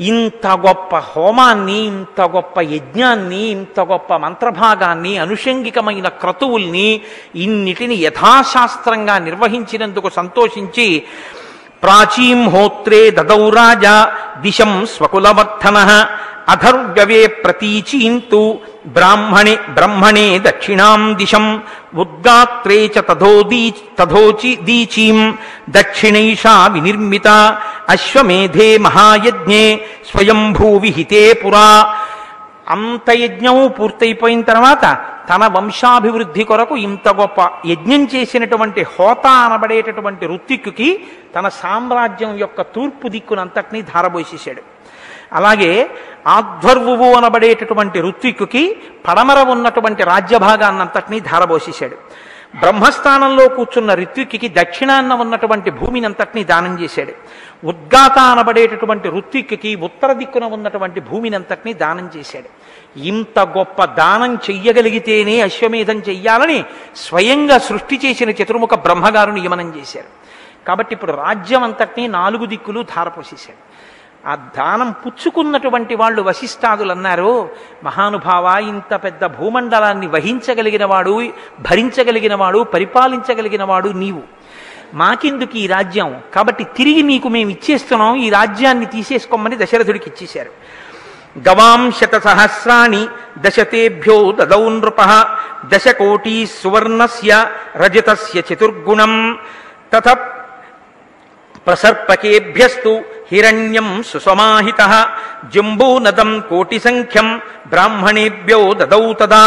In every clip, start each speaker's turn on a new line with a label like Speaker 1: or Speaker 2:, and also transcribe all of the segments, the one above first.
Speaker 1: ఇంత గొప్ప హోమాన్ని, ఇంత గొప్ప యజ్ఞాన్ని, ఇంత గొప్ప మంత్రభాగాన్ని, అనుషంగికమైన క్రతువుల్ని ఇన్నిటిని యథాశాస్త్రంగా నిర్వహించినందుకు సంతోషించి ప్రాచీం హోత్రే దదౌ రాజా దిశం స్వకులవర్ధన అధర్వ్యవే ప్రతీచీంతు బ్రహ్మణే దక్షిణాం దిశం ఉద్గాత్రే చ తథోచి దీచీం దక్షిణైషా వినిర్మిత అశ్వమేధే మహాయజ్ఞే స్వయంభూ విహితే పురా. అంత యజ్ఞము పూర్తయిపోయిన తర్వాత తన వంశాభివృద్ధి కొరకు ఇంత గొప్ప యజ్ఞం చేసినటువంటి హోత అనబడేటటువంటి ఋత్విక్కుకి తన సామ్రాజ్యం యొక్క తూర్పు దిక్కునంతటినీ ధారబోసేశాడు. అలాగే ఆధ్వర్వువు అనబడేటటువంటి ఋత్విక్కుకి పడమర ఉన్నటువంటి రాజ్యభాగాన్నంతటినీ ధారబోసేశాడు. బ్రహ్మస్థానంలో కూర్చున్న ఋత్విక్కి దక్షిణాన్న ఉన్నటువంటి భూమిని అంతటినీ దానం చేశాడు. ఉద్గాత అనబడేటటువంటి ఋత్విక్కి ఉత్తర దిక్కున ఉన్నటువంటి భూమిని అంతటినీ దానం చేశాడు. ఇంత గొప్ప దానం చెయ్యగలిగితేనే అశ్వమేధం చెయ్యాలని స్వయంగా సృష్టి చేసిన చతుర్ముఖ బ్రహ్మగారు నియమనం చేశారు. కాబట్టి ఇప్పుడు రాజ్యం అంతటినీ 4 దిక్కులు ధారపోసేశాడు. ఆ దానం పుచ్చుకున్నటువంటి వాళ్ళు వశిష్ఠాదులు అన్నారు, మహానుభావ, ఇంత పెద్ద భూమండలాన్ని వహించగలిగినవాడు, భరించగలిగినవాడు, పరిపాలించగలిగినవాడు నీవు. మాకెందుకు ఈ రాజ్యం? కాబట్టి తిరిగి నీకు మేము ఇచ్చేస్తున్నాం, ఈ రాజ్యాన్ని తీసేసుకోమని దశరథుడికి ఇచ్చేశారు. గవాం శతసహస్రాణి దశతేభ్యో దదౌ నృపః దశకోటి సువర్ణస్య రజతస్య చతుర్గుణం తథ ప్రసర్పకేభ్యస్తు హిరణ్యం సుసమాహితః జంబూనదం కోటి సంఖ్యం బ్రాహ్మణేభ్యో దదౌ తదా.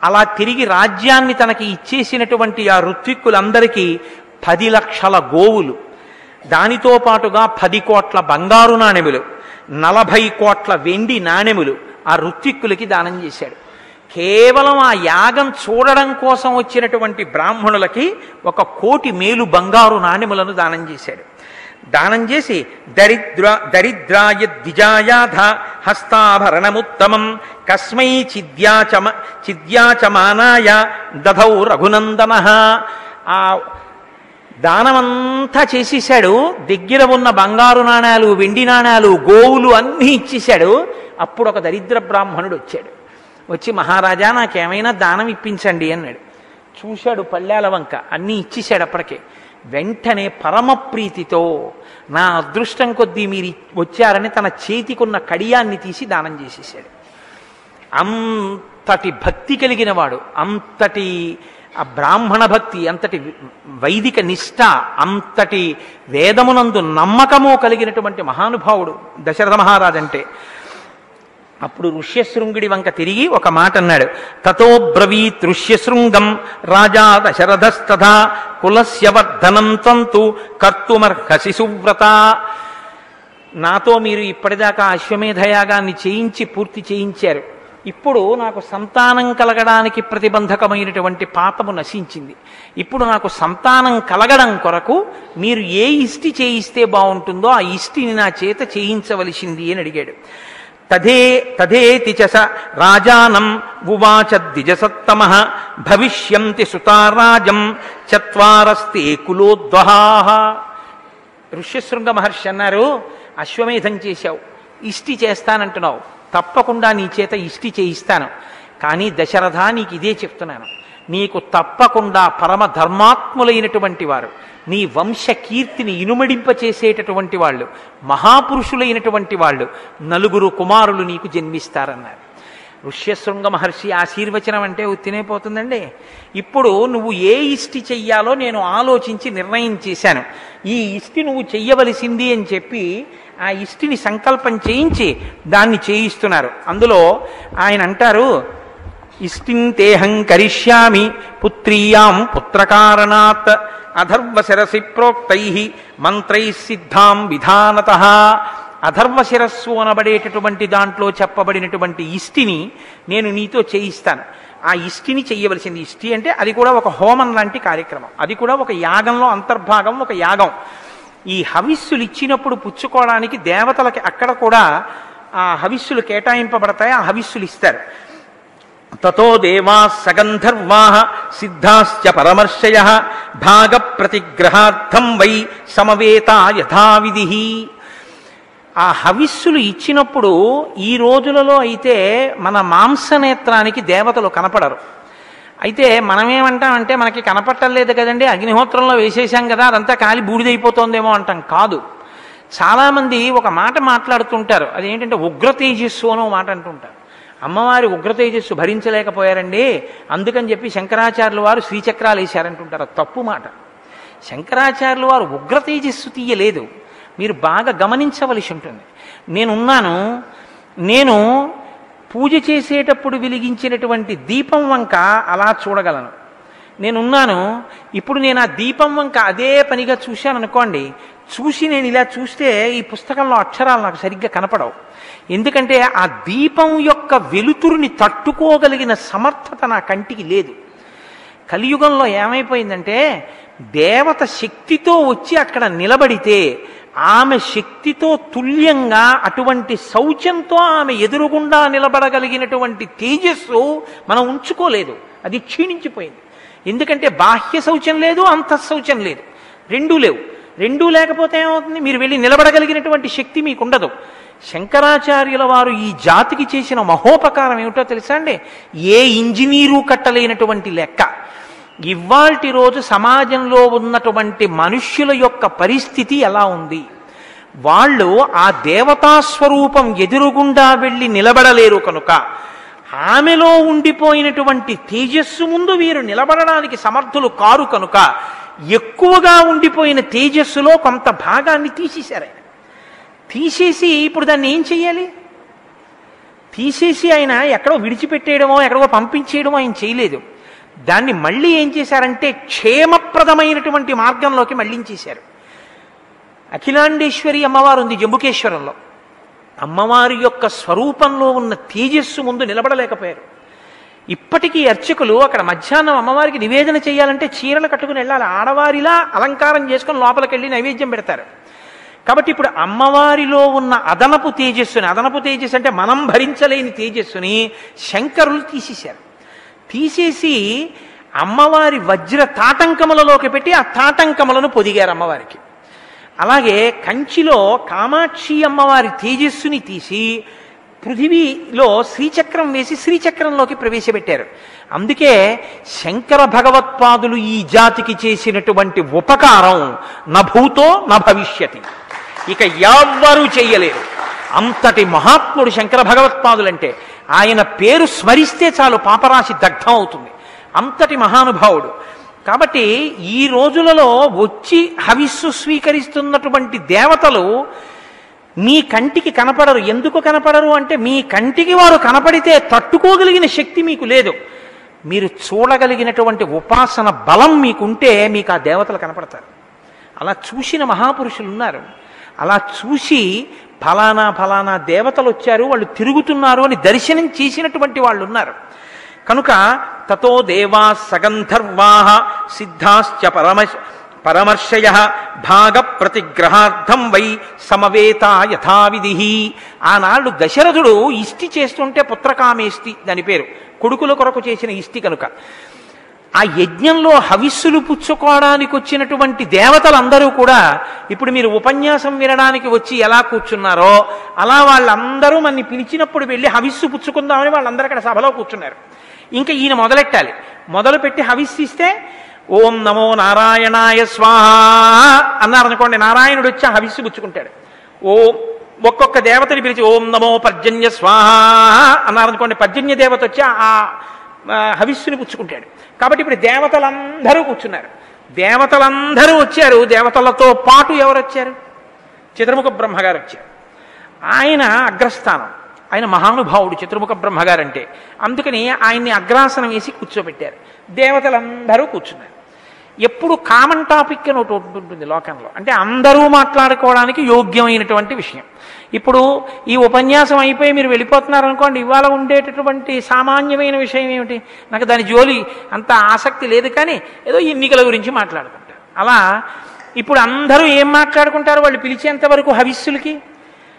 Speaker 1: అలా తిరిగి రాజ్యాన్ని తనకి ఇచ్చేసినటువంటి ఆ ఋత్విక్కులందరికీ 10 లక్షల గోవులు, దానితో పాటుగా 10 కోట్ల బంగారు నాణెములు, 40 కోట్ల వెండి నాణెములు ఆ ఋత్విక్కులకి దానం చేశాడు. కేవలం ఆ యాగం చూడడం కోసం వచ్చినటువంటి బ్రాహ్మణులకి 1 కోటి మేలు బంగారు నాణెములను దానం చేశాడు. దానం చేసి దరిద్రాయ ద్విజాయాధ హస్తాభరణముత్తమం కస్మై చిద్యాచమానాయ దధౌ రఘునందన. ఆ దానమంతా చేసేశాడు. దగ్గర ఉన్న బంగారు నాణాలు, వెండి నాణాలు, గోవులు అన్నీ ఇచ్చేశాడు. అప్పుడు ఒక దరిద్ర బ్రాహ్మణుడు వచ్చాడు. వచ్చి, మహారాజా, నాకేమైనా దానం ఇప్పించండి అన్నాడు. చూశాడు పళ్ళాల వంక, అన్నీ ఇచ్చేశాడు. అప్పటికే వెంటనే పరమ ప్రీతితో, నా అదృష్టం కొద్దీ మీరు వచ్చారని తన చేతికున్న కడియాన్ని తీసి దానం చేసేసాడు. అంతటి భక్తి కలిగిన వాడు, అంతటి ఆ బ్రాహ్మణ భక్తి, అంతటి వైదిక నిష్ఠ, అంతటి వేదమునందు నమ్మకము కలిగినటువంటి మహానుభావుడు దశరథ మహారాజు అంటే. అప్పుడు ఋష్యశృంగుడి వంక తిరిగి ఒక మాట అన్నాడు. తతో బ్రవీత్ ఋష్యశృంగం రాజా దశరథస్తథా కులస్య వర్ధనం తంతు కర్తుమర్హసి సువ్రత. నాతో మీరు ఇప్పటిదాకా అశ్వమేధయాగాన్ని చేయించి పూర్తి చేయించారు. ఇప్పుడు నాకు సంతానం కలగడానికి ప్రతిబంధకమైనటువంటి పాపము నశించింది. ఇప్పుడు నాకు సంతానం కలగడం కొరకు మీరు ఏ ఇష్టి చేయిస్తే బాగుంటుందో ఆ ఇష్టిని నా చేత చేయించవలసింది అని అడిగాడు. తథేతి చ రాజానం ఉవాచ ద్విజసత్తమః భవిష్యంతి సుతారాజం చత్వారస్తే కులోద్వహాః. ఋష్యశృంగ మహర్షి అన్నారు, అశ్వమేధం చేశావు, ఇష్టి చేస్తానంటున్నావు, తప్పకుండా నీ చేత ఇష్టి చేయిస్తాను. కానీ దశరథ, నీకు ఇదే చెప్తున్నాను, నీకు తప్పకుండా పరమ ధర్మాత్ములైనటువంటి వారు, నీ వంశ కీర్తిని ఇనుమడింపచేసేటటువంటి వాళ్ళు, మహాపురుషులైనటువంటి వాళ్ళు 4 కుమారులు నీకు జన్మిస్తారన్నారు. ఋష్యశృంగ మహర్షి ఆశీర్వచనం అంటే ఉత్తినైపోతుందండి. ఇప్పుడు నువ్వు ఏ ఇష్టి చెయ్యాలో నేను ఆలోచించి నిర్ణయం చేశాను. ఈ ఇష్టి నువ్వు చెయ్యవలసింది అని చెప్పి ఆ ఇష్టిని సంకల్పం చేయించి దాన్ని చేయిస్తున్నారు. అందులో ఆయన అంటారు, ఇష్టింతేహం కరిష్యామి పుత్రీయాం పుత్రకారణాత్ అధర్వశిరసి ప్రోక్తై మంత్రై సిద్ధాం విధానతః. అధర్వశిరస్సు అనబడేటటువంటి దాంట్లో చెప్పబడినటువంటి ఇష్టిని నేను నీతో చేయిస్తాను. ఆ ఇష్టిని చెయ్యవలసింది. ఇష్టి అంటే అది కూడా ఒక హోమం లాంటి కార్యక్రమం, అది కూడా ఒక యాగంలో అంతర్భాగం, ఒక యాగం. ఈ హవిస్సులు ఇచ్చినప్పుడు పుచ్చుకోవడానికి దేవతలకి అక్కడ కూడా ఆ హవిస్సులు కేటాయింపబడతాయి, ఆ హవిస్సులు ఇస్తారు. తతో దేవా సగంధర్వా సిద్ధాశ్చ పరమర్షయ భాగ ప్రతిగ్రహార్థం వై సమవేత యథావిధి. ఆ హవిస్సులు ఇచ్చినప్పుడు ఈ రోజులలో అయితే మన మాంసనేత్రానికి దేవతలు కనపడరు. అయితే మనమేమంటామంటే మనకి కనపట్టలేదు కదండి, అగ్నిహోత్రంలో వేసేసాం కదా, అదంతా కాలి బూడిదైపోతుందేమో అంటాం. కాదు. చాలామంది ఒక మాట మాట్లాడుతుంటారు, అదేంటంటే ఉగ్ర తేజస్సు అనో మాట అంటుంటారు. అమ్మవారి ఉగ్ర తేజస్సు భరించలేకపోయారండి, అందుకని చెప్పి శంకరాచార్యుల వారు శ్రీచక్రాలు వేశారంటుంటారు. తప్పు మాట. శంకరాచార్యుల వారు ఉగ్ర తేజస్సు తీయలేదు. మీరు బాగా గమనించవలసి ఉంటుంది. నేను పూజ చేసేటప్పుడు వెలిగించినటువంటి దీపం వంక అలా చూడగలను. నేనున్నాను, ఇప్పుడు నేను ఆ దీపం వంక అదే పనిగా చూశాను అనుకోండి, చూసి నేను ఇలా చూస్తే ఈ పుస్తకంలో అక్షరాలు నాకు సరిగ్గా కనపడవు. ఎందుకంటే ఆ దీపం యొక్క వెలుతురుని తట్టుకోగలిగిన సమర్థత నా కంటికి లేదు. కలియుగంలో ఏమైపోయిందంటే దేవత శక్తితో వచ్చి అక్కడ నిలబడితే ఆమె శక్తితో తుల్యంగా అటువంటి శౌచంతో ఆమె ఎదురుగుండా నిలబడగలిగినటువంటి తేజస్సు మనం ఉంచుకోలేదు. అది క్షీణించిపోయింది. ఎందుకంటే బాహ్య శౌచం లేదు, అంతఃశౌచం లేదు, రెండూ లేవు. రెండూ లేకపోతే ఏమవుతుంది? మీరు వెళ్ళి నిలబడగలిగినటువంటి శక్తి మీకు ఉండదు. శంకరాచార్యుల వారు ఈ జాతికి చేసిన మహోపకారం ఏమిటో తెలుసా అండి? ఏ ఇంజనీరు కట్టలేనటువంటి లెక్క. ఇవాల్టి రోజు సమాజంలో ఉన్నటువంటి మనుష్యుల యొక్క పరిస్థితి ఎలా ఉంది? వాళ్ళు ఆ దేవతాస్వరూపం ఎదురుగుండా వెళ్ళి నిలబడలేరు కనుక, ఆమెలో ఉండిపోయినటువంటి తేజస్సు ముందు వీరు నిలబడడానికి సమర్థులు కారు కనుక, ఎక్కువగా ఉండిపోయిన తేజస్సులో కొంత భాగాన్ని తీసేశారు. ఆయన తీసేసి ఇప్పుడు దాన్ని ఏం చెయ్యాలి? తీసేసి ఆయన ఎక్కడో విడిచిపెట్టేయడమో ఎక్కడో పంపించేయడమో ఆయన చేయలేదు. దాన్ని మళ్ళీ ఏం చేశారంటే క్షేమప్రదమైనటువంటి మార్గంలోకి మళ్ళించేశారు. అఖిలాండేశ్వరి అమ్మవారు ఉంది జంబుకేశ్వరంలో. అమ్మవారి యొక్క స్వరూపంలో ఉన్న తేజస్సు ముందు నిలబడలేకపోయారు. ఇప్పటికీ అర్చకులు అక్కడ మధ్యాహ్నం అమ్మవారికి నివేదన చేయాలంటే చీరలు కట్టుకుని వెళ్ళాలి. ఆడవారిలా అలంకారం చేసుకుని లోపలికి వెళ్ళి నైవేద్యం పెడతారు. కాబట్టి ఇప్పుడు అమ్మవారిలో ఉన్న అదనపు తేజస్సు అంటే మనం భరించలేని తేజస్సుని శంకరులు తీసేశారు. తీసేసి అమ్మవారి వజ్ర తాటంకములలోకి పెట్టి ఆ తాటంకములను పొదిగారు అమ్మవారికి. అలాగే కంచిలో కామాక్షి అమ్మవారి తేజస్సుని తీసి పృథివీలో శ్రీచక్రం వేసి శ్రీచక్రంలోకి ప్రవేశపెట్టారు. అందుకే శంకర భగవత్పాదులు ఈ జాతికి చేసినటువంటి ఉపకారం నభూతో నభవిష్యతి, ఇక ఎవ్వరూ చెయ్యలేరు. అంతటి మహాత్ముడు శంకర భగవత్పాదులంటే ఆయన పేరు స్మరిస్తే చాలు పాపరాశి దగ్ధం అవుతుంది. అంతటి మహానుభావుడు. కాబట్టి ఈ రోజులలో వచ్చి హవిస్సు స్వీకరిస్తున్నటువంటి దేవతలు మీ కంటికి కనపడరు. ఎందుకు కనపడరు అంటే మీ కంటికి వారు కనపడితే తట్టుకోగలిగిన శక్తి మీకు లేదు. మీరు చూడగలిగినటువంటి ఉపాసన బలం మీకుంటే మీకు ఆ దేవతలు కనపడతారు. అలా చూసిన మహాపురుషులు ఉన్నారు. అలా చూసి ఫలానా ఫలానా దేవతలు వచ్చారు, వాళ్ళు తిరుగుతున్నారు అని దర్శనం చేసినటువంటి వాళ్ళు ఉన్నారు. కనుక తతో దేవా సగంధర్వా సిద్ధాశ్చ పరమర్శయ భాగ ప్రతిగ్రహార్థం వై సమవేత యథావిధి. ఆనాడు దశరథుడు ఇష్టి చేస్తుంటే పుత్రకామేష్టి దాని పేరు, కొడుకుల కొరకు చేసిన ఇష్టి కనుక ఆ యజ్ఞంలో హవిస్సులు పుచ్చుకోవడానికి వచ్చినటువంటి దేవతలందరూ కూడా ఇప్పుడు మీరు ఉపన్యాసం వినడానికి వచ్చి ఎలా కూర్చున్నారో అలా వాళ్ళందరూ మనని పిలిచినప్పుడు వెళ్ళి హవిస్సు పుచ్చుకుందామని వాళ్ళందరూ అక్కడ సభలో కూర్చున్నారు. ఇంకా ఈయన మొదలెట్టాలి. మొదలుపెట్టి హవిస్సు ఇస్తే ఓం నమో నారాయణాయ స్వాహ అన్నారనుకోండి, నారాయణుడు వచ్చి ఆ హవిస్సు పుచ్చుకుంటాడు. ఒక్కొక్క దేవతని పిలిచి ఓం నమో పర్జన్య స్వాహ అన్నారనుకోండి, పర్జన్య దేవత వచ్చి ఆ హవిస్సుని పుచ్చుకుంటాడు. కాబట్టి ఇప్పుడు దేవతలందరూ కూర్చున్నారు. దేవతలందరూ వచ్చారు. దేవతలతో పాటు ఎవరు వచ్చారు? చతుర్ముఖ బ్రహ్మగారు వచ్చారు. ఆయన అగ్రస్థానం, ఆయన మహానుభావుడు చతుర్ముఖ బ్రహ్మగారు అంటే. అందుకని ఆయన్ని అగ్రాసనం వేసి కూర్చోబెట్టారు. దేవతలందరూ కూర్చున్నారు. ఎప్పుడు కామన్ టాపిక్ అని ఒకటి ఉంటుంది లోకంలో, అంటే అందరూ మాట్లాడుకోవడానికి యోగ్యమైనటువంటి విషయం. ఇప్పుడు ఈ ఉపన్యాసం అయిపోయి మీరు వెళ్ళిపోతున్నారనుకోండి, ఇవాళ ఉండేటటువంటి సామాన్యమైన విషయం ఏమిటి? నాకు దాని జోలి అంత ఆసక్తి లేదు, కానీ ఏదో ఎన్నికల గురించి మాట్లాడుకుంటారు. అలా ఇప్పుడు అందరూ ఏం మాట్లాడుకుంటారు? వాళ్ళు పిలిచేంత వరకు హవిస్సులకి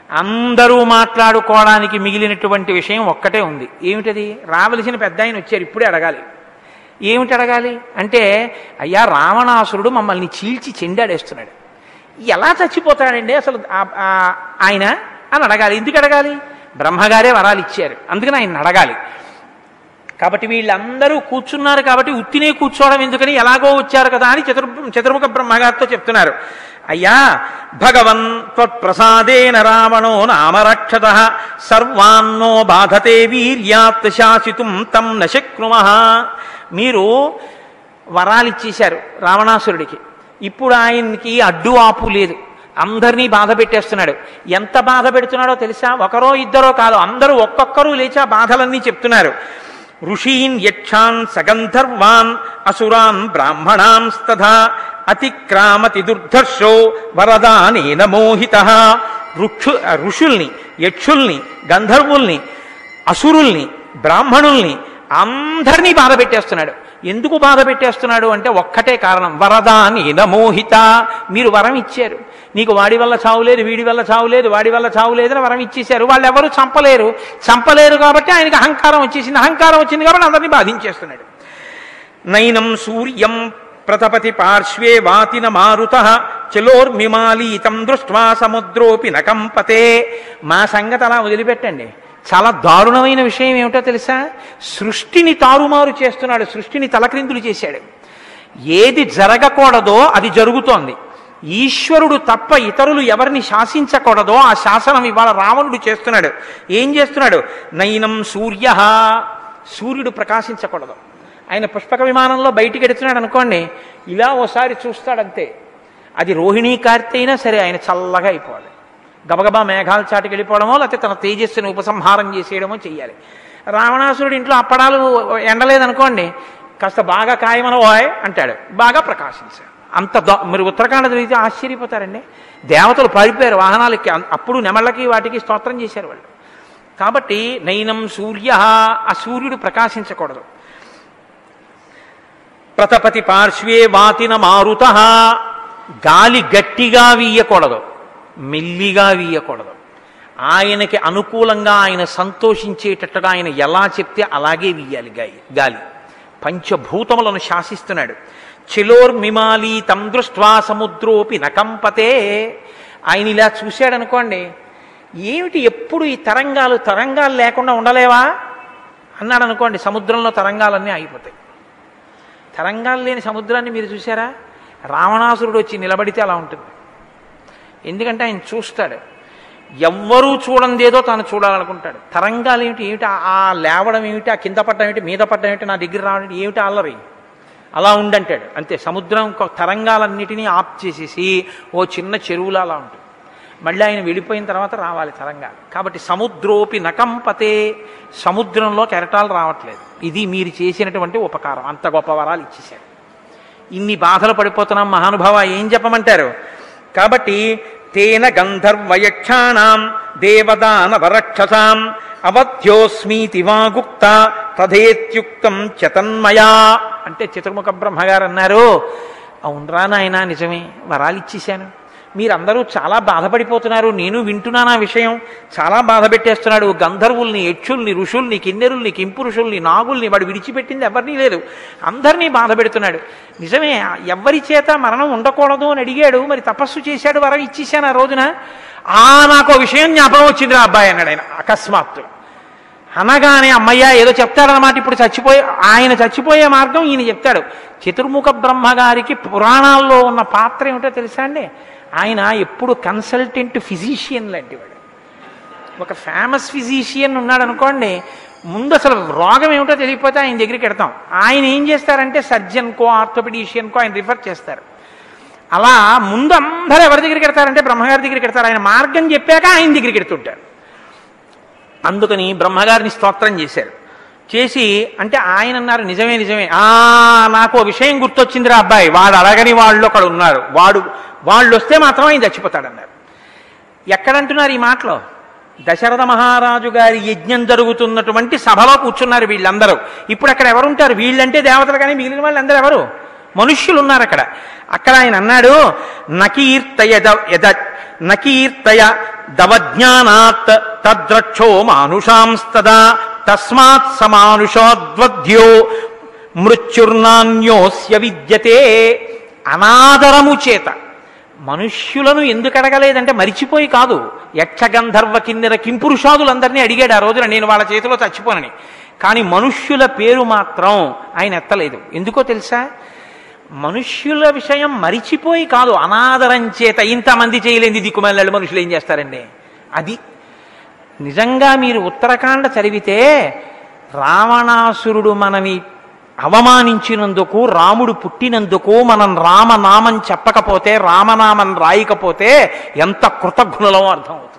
Speaker 1: అందరూ మాట్లాడుకోవడానికి మిగిలినటువంటి విషయం ఒక్కటే ఉంది. ఏమిటది? రావలసిన పెద్ద ఆయన వచ్చారు, ఇప్పుడే అడగాలి. ఏమిటి అడగాలి అంటే, అయ్యా రావణాసురుడు మమ్మల్ని చీల్చి చెండాడేస్తున్నాడు, ఎలా చచ్చిపోతాడండి అసలు ఆయన అని అడగాలి. ఎందుకు అడగాలి? బ్రహ్మగారే వరాలు ఇచ్చారు, అందుకని ఆయన అడగాలి. కాబట్టి వీళ్ళందరూ కూర్చున్నారు కాబట్టి ఉత్తినే కూర్చోవడం ఎందుకని, ఎలాగో వచ్చారు కదా అని చతుర్ముఖ బ్రహ్మగారితో చెప్తున్నారు. అయ్యా, భగవన్ త్వత్ప్రసాదేన రావణో నామరక్షత సర్వాన్నో బాధతే వీర్యాత్ శాసితుం తం నశక్నుమః. మీరు వరాలు ఇచ్చేశారు రావణాసురుడికి, ఇప్పుడు ఆయనకి అడ్డు ఆపు లేదు, అందరినీ బాధ పెట్టేస్తున్నాడు. ఎంత బాధ పెడుతున్నాడో తెలుసా? ఒకరో ఇద్దరో కాదు, అందరూ ఒక్కొక్కరు లేచి ఆ బాధలన్నీ చెప్తున్నారు. ఋషీన్ యక్షాన్ సగంధర్వాన్ అసురాన్ బ్రాహ్మణాంస్తథా అతిక్రామతి దుర్ధర్షో వరదానేన మోహితః. ఋషుల్ని, యక్షుల్ని, గంధర్వుల్ని, అసురుల్ని, బ్రాహ్మణుల్ని అందరినీ బాధ పెట్టేస్తున్నాడు. ఎందుకు బాధ పెట్టేస్తున్నాడు అంటే ఒక్కటే కారణం, వరదానేన మోహిత. మీరు వరం ఇచ్చారు, నీకు వాడి వల్ల చావులేదు, వీడి వల్ల చావులేదు, వాడి వల్ల చావులేదని వరం ఇచ్చేశారు. వాళ్ళు ఎవరు చంపలేరు కాబట్టి ఆయనకి అహంకారం వచ్చేసింది. అహంకారం వచ్చింది కాబట్టి అందరినీ బాధించేస్తున్నాడు. నైనం సూర్యం ప్రతపతి పార్శ్వే వాతిన మారుతః చలోర్మిమాలీతం దృష్ట్వా సముద్రోపి నకంపతే. మా సంగతి అలా వదిలిపెట్టండి. చాలా దారుణమైన విషయం ఏమిటో తెలుసా? సృష్టిని తారుమారు చేస్తున్నాడు, సృష్టిని తలక్రిందులు చేశాడు. ఏది జరగకూడదో అది జరుగుతోంది. ఈశ్వరుడు తప్ప ఇతరులు ఎవరిని శాసించకూడదో ఆ శాసనం ఇవాళ రావణుడు చేస్తున్నాడు. ఏం చేస్తున్నాడు? నైనం సూర్య, సూర్యుడు ప్రకాశించకూడదు. ఆయన పుష్పక విమానంలో బయటికి ఎడుతున్నాడు అనుకోండి, ఇలా ఓసారి చూస్తాడంతే. అది రోహిణీ కార్తె అయినా సరే ఆయన చల్లగా అయిపోవాలి. గబగబా మేఘాలు చాటుకి వెళ్ళిపోవడమో లేకపోతే తన తేజస్సుని ఉపసంహారం చేసేయడమో చెయ్యాలి. రావణాసురుడు ఇంట్లో అప్పడాలు ఎండలేదనుకోండి, కాస్త బాగా కాయమన ఓయ్ అంటాడు, బాగా ప్రకాశించాడు. అంత మీరు ఉత్తరాఖండ తిరిగితే ఆశ్చర్యపోతారండి. దేవతలు పారిపోయారు వాహనాలకి, అప్పుడు నెమళ్ళకి వాటికి స్తోత్రం చేశారు వాళ్ళు. కాబట్టి నైనం సూర్య, ఆ సూర్యుడు ప్రకాశించకూడదు. ప్రతపతి పార్శ్వే వాతిన మారుతః, గాలి గట్టిగా వీయకూడదు, మెల్లిగా వీయకూడదు. ఆయనకి అనుకూలంగా ఆయన సంతోషించేటట్టుగా ఆయన ఎలా చెప్తే అలాగే వీయాలి గాలి. పంచభూతములను శాసిస్తున్నాడు. చిలోర్మిమాలి తం దృష్ట్వా సముద్రోపి నకంపతే. ఆయన ఇలా చూశాడనుకోండి, ఏమిటి ఎప్పుడు ఈ తరంగాలు లేకుండా ఉండలేవా అన్నాడు అనుకోండి, సముద్రంలో తరంగాలన్నీ ఆగిపోతాయి. తరంగాలు లేని సముద్రాన్ని మీరు చూసారా? రావణాసురుడు వచ్చి నిలబడితే అలా ఉంటుంది. ఎందుకంటే ఆయన చూస్తాడు, ఎవ్వరూ చూడందేదో తాను చూడాలనుకుంటాడు. తరంగాలు ఏమిటి, ఆ లేవడం ఏమిటి, ఆ కింద పడ్డం ఏమిటి, మీద పడ్డం ఏమిటి, నా దగ్గర రావడం ఏమిటి, అల్లరి అలా ఉండంటాడు అంతే. సముద్రం తరంగాలన్నిటినీ ఆఫ్ చేసేసి ఓ చిన్న చెరువులా అలా ఉంటుంది. మళ్ళీ ఆయన వెళ్ళిపోయిన తర్వాత రావాలి తరంగాలు. కాబట్టి సముద్రోపి నకంపతే, సముద్రంలో కెరటాలు రావట్లేదు. ఇది మీరు చేసినటువంటి ఉపకారం. అంత గొప్ప వరాలు ఇచ్చేశారు. ఇన్ని బాధలు పడిపోతున్నాం మహానుభావ, ఏం చెప్పమంటారు? కాబట్టి తేన గంధర్వయక్షాణం దేవదానవరక్షసాం అవధ్యోస్మీతి వాగుప్త తథేత్యుక్తం చతన్మయా. అంటే చతుర్ముఖ బ్రహ్మగారు అన్నారు, అవునరా నాయన, నిజమే, వరాలు ఇచ్చేశాను. మీరందరూ చాలా బాధపడిపోతున్నారు, నేను వింటున్నాను ఆ విషయం. చాలా బాధ పెట్టేస్తున్నాడు. గంధర్వుల్ని, యక్షుల్ని, ఋషుల్ని, కిన్నెరుల్ని, కింపురుషుల్ని, నాగుల్ని వాడు విడిచిపెట్టింది ఎవరినీ లేదు, అందరినీ బాధ పెడుతున్నాడు. నిజమే, ఎవరి చేత మరణం ఉండకూడదు అని అడిగాడు, మరి తపస్సు చేశాడు, వరం ఇచ్చేశాను ఆ రోజున. నాకు విషయం జ్ఞాపకం వచ్చింది రా అబ్బాయి అన్నాడు ఆయన అకస్మాత్తు. అనగానే అమ్మయ్య ఏదో చెప్తాడనమాట. ఇప్పుడు ఆయన చచ్చిపోయే మార్గం ఈయన చెప్తాడు. చతుర్ముఖ బ్రహ్మగారికి పురాణాల్లో ఉన్న పాత్ర ఏమిటో తెలుసా అండి? ఆయన ఎప్పుడు కన్సల్టెంట్ ఫిజీషియన్ లాంటి వాడు. ఒక ఫేమస్ ఫిజీషియన్ ఉన్నాడు అనుకోండి, ముందు అసలు రోగం ఏమిటో తెలియకపోతే ఆయన దగ్గరికి వెడతాం. ఆయన ఏం చేస్తారంటే సర్జన్కో ఆర్థోపెడిషియన్కో ఆయన రిఫర్ చేస్తారు. అలా ముందు అందరూ ఎవరి దగ్గరికి వెడతారంటే బ్రహ్మగారి దగ్గరికి వెడతారు. ఆయన మార్గం చెప్పాక ఆయన దగ్గరికి వెడుతుంటారు. అందుకని బ్రహ్మగారిని స్తోత్రం చేశారు. చేసి అంటే ఆయన అన్నారు, నిజమే నాకు విషయం గుర్తొచ్చిందిరా అబ్బాయి, వాడు అడగని వాళ్ళు అక్కడ ఉన్నారు, వాళ్ళు వస్తే మాత్రం ఆయన చచ్చిపోతాడన్నారు. ఎక్కడంటున్నారు ఈ మాటలో? దశరథ మహారాజు గారి యజ్ఞం జరుగుతున్నటువంటి సభలో కూర్చున్నారు వీళ్ళందరూ. ఇప్పుడు అక్కడ ఎవరుంటారు? వీళ్ళంటే దేవతలు, కానీ మిగిలిన వాళ్ళందరూ ఎవరు? మనుష్యులు ఉన్నారు అక్కడ. అక్కడ ఆయన అన్నాడు, నకీర్తయ దవజ్ఞానాత్ తద్రక్షో మానుషాంస్తదా తస్మాత్ సమానుషోద్వద్యో మృత్యుర్నాన్యోస్య విద్యతే. అనాదరము చేత మనుష్యులను ఎందుకు అడగలేదంటే మరిచిపోయి కాదు. యక్షగంధర్వ కిన్నెర కింపురుషాదులందరినీ అడిగాడు ఆ రోజున, నేను వాళ్ళ చేతిలో చచ్చిపోనని. కానీ మనుష్యుల పేరు మాత్రం ఆయన ఎత్తలేదు. ఎందుకో తెలుసా? మనుష్యుల విషయం మరిచిపోయి కాదు, అనాదరం చేత. ఇంతమంది చేయలేని దిక్కుమల్లాడు మనుషులు ఏం చేస్తారండి? అది నిజంగా మీరు ఉత్తరకాండ చదివితే రావణాసురుడు మనని అవమానించినందుకు, రాముడు పుట్టినందుకు మనం రామనామం చెప్పకపోతే, రామనామం రాయకపోతే ఎంత కృతజ్ఞులమో అర్థమవుతుంది.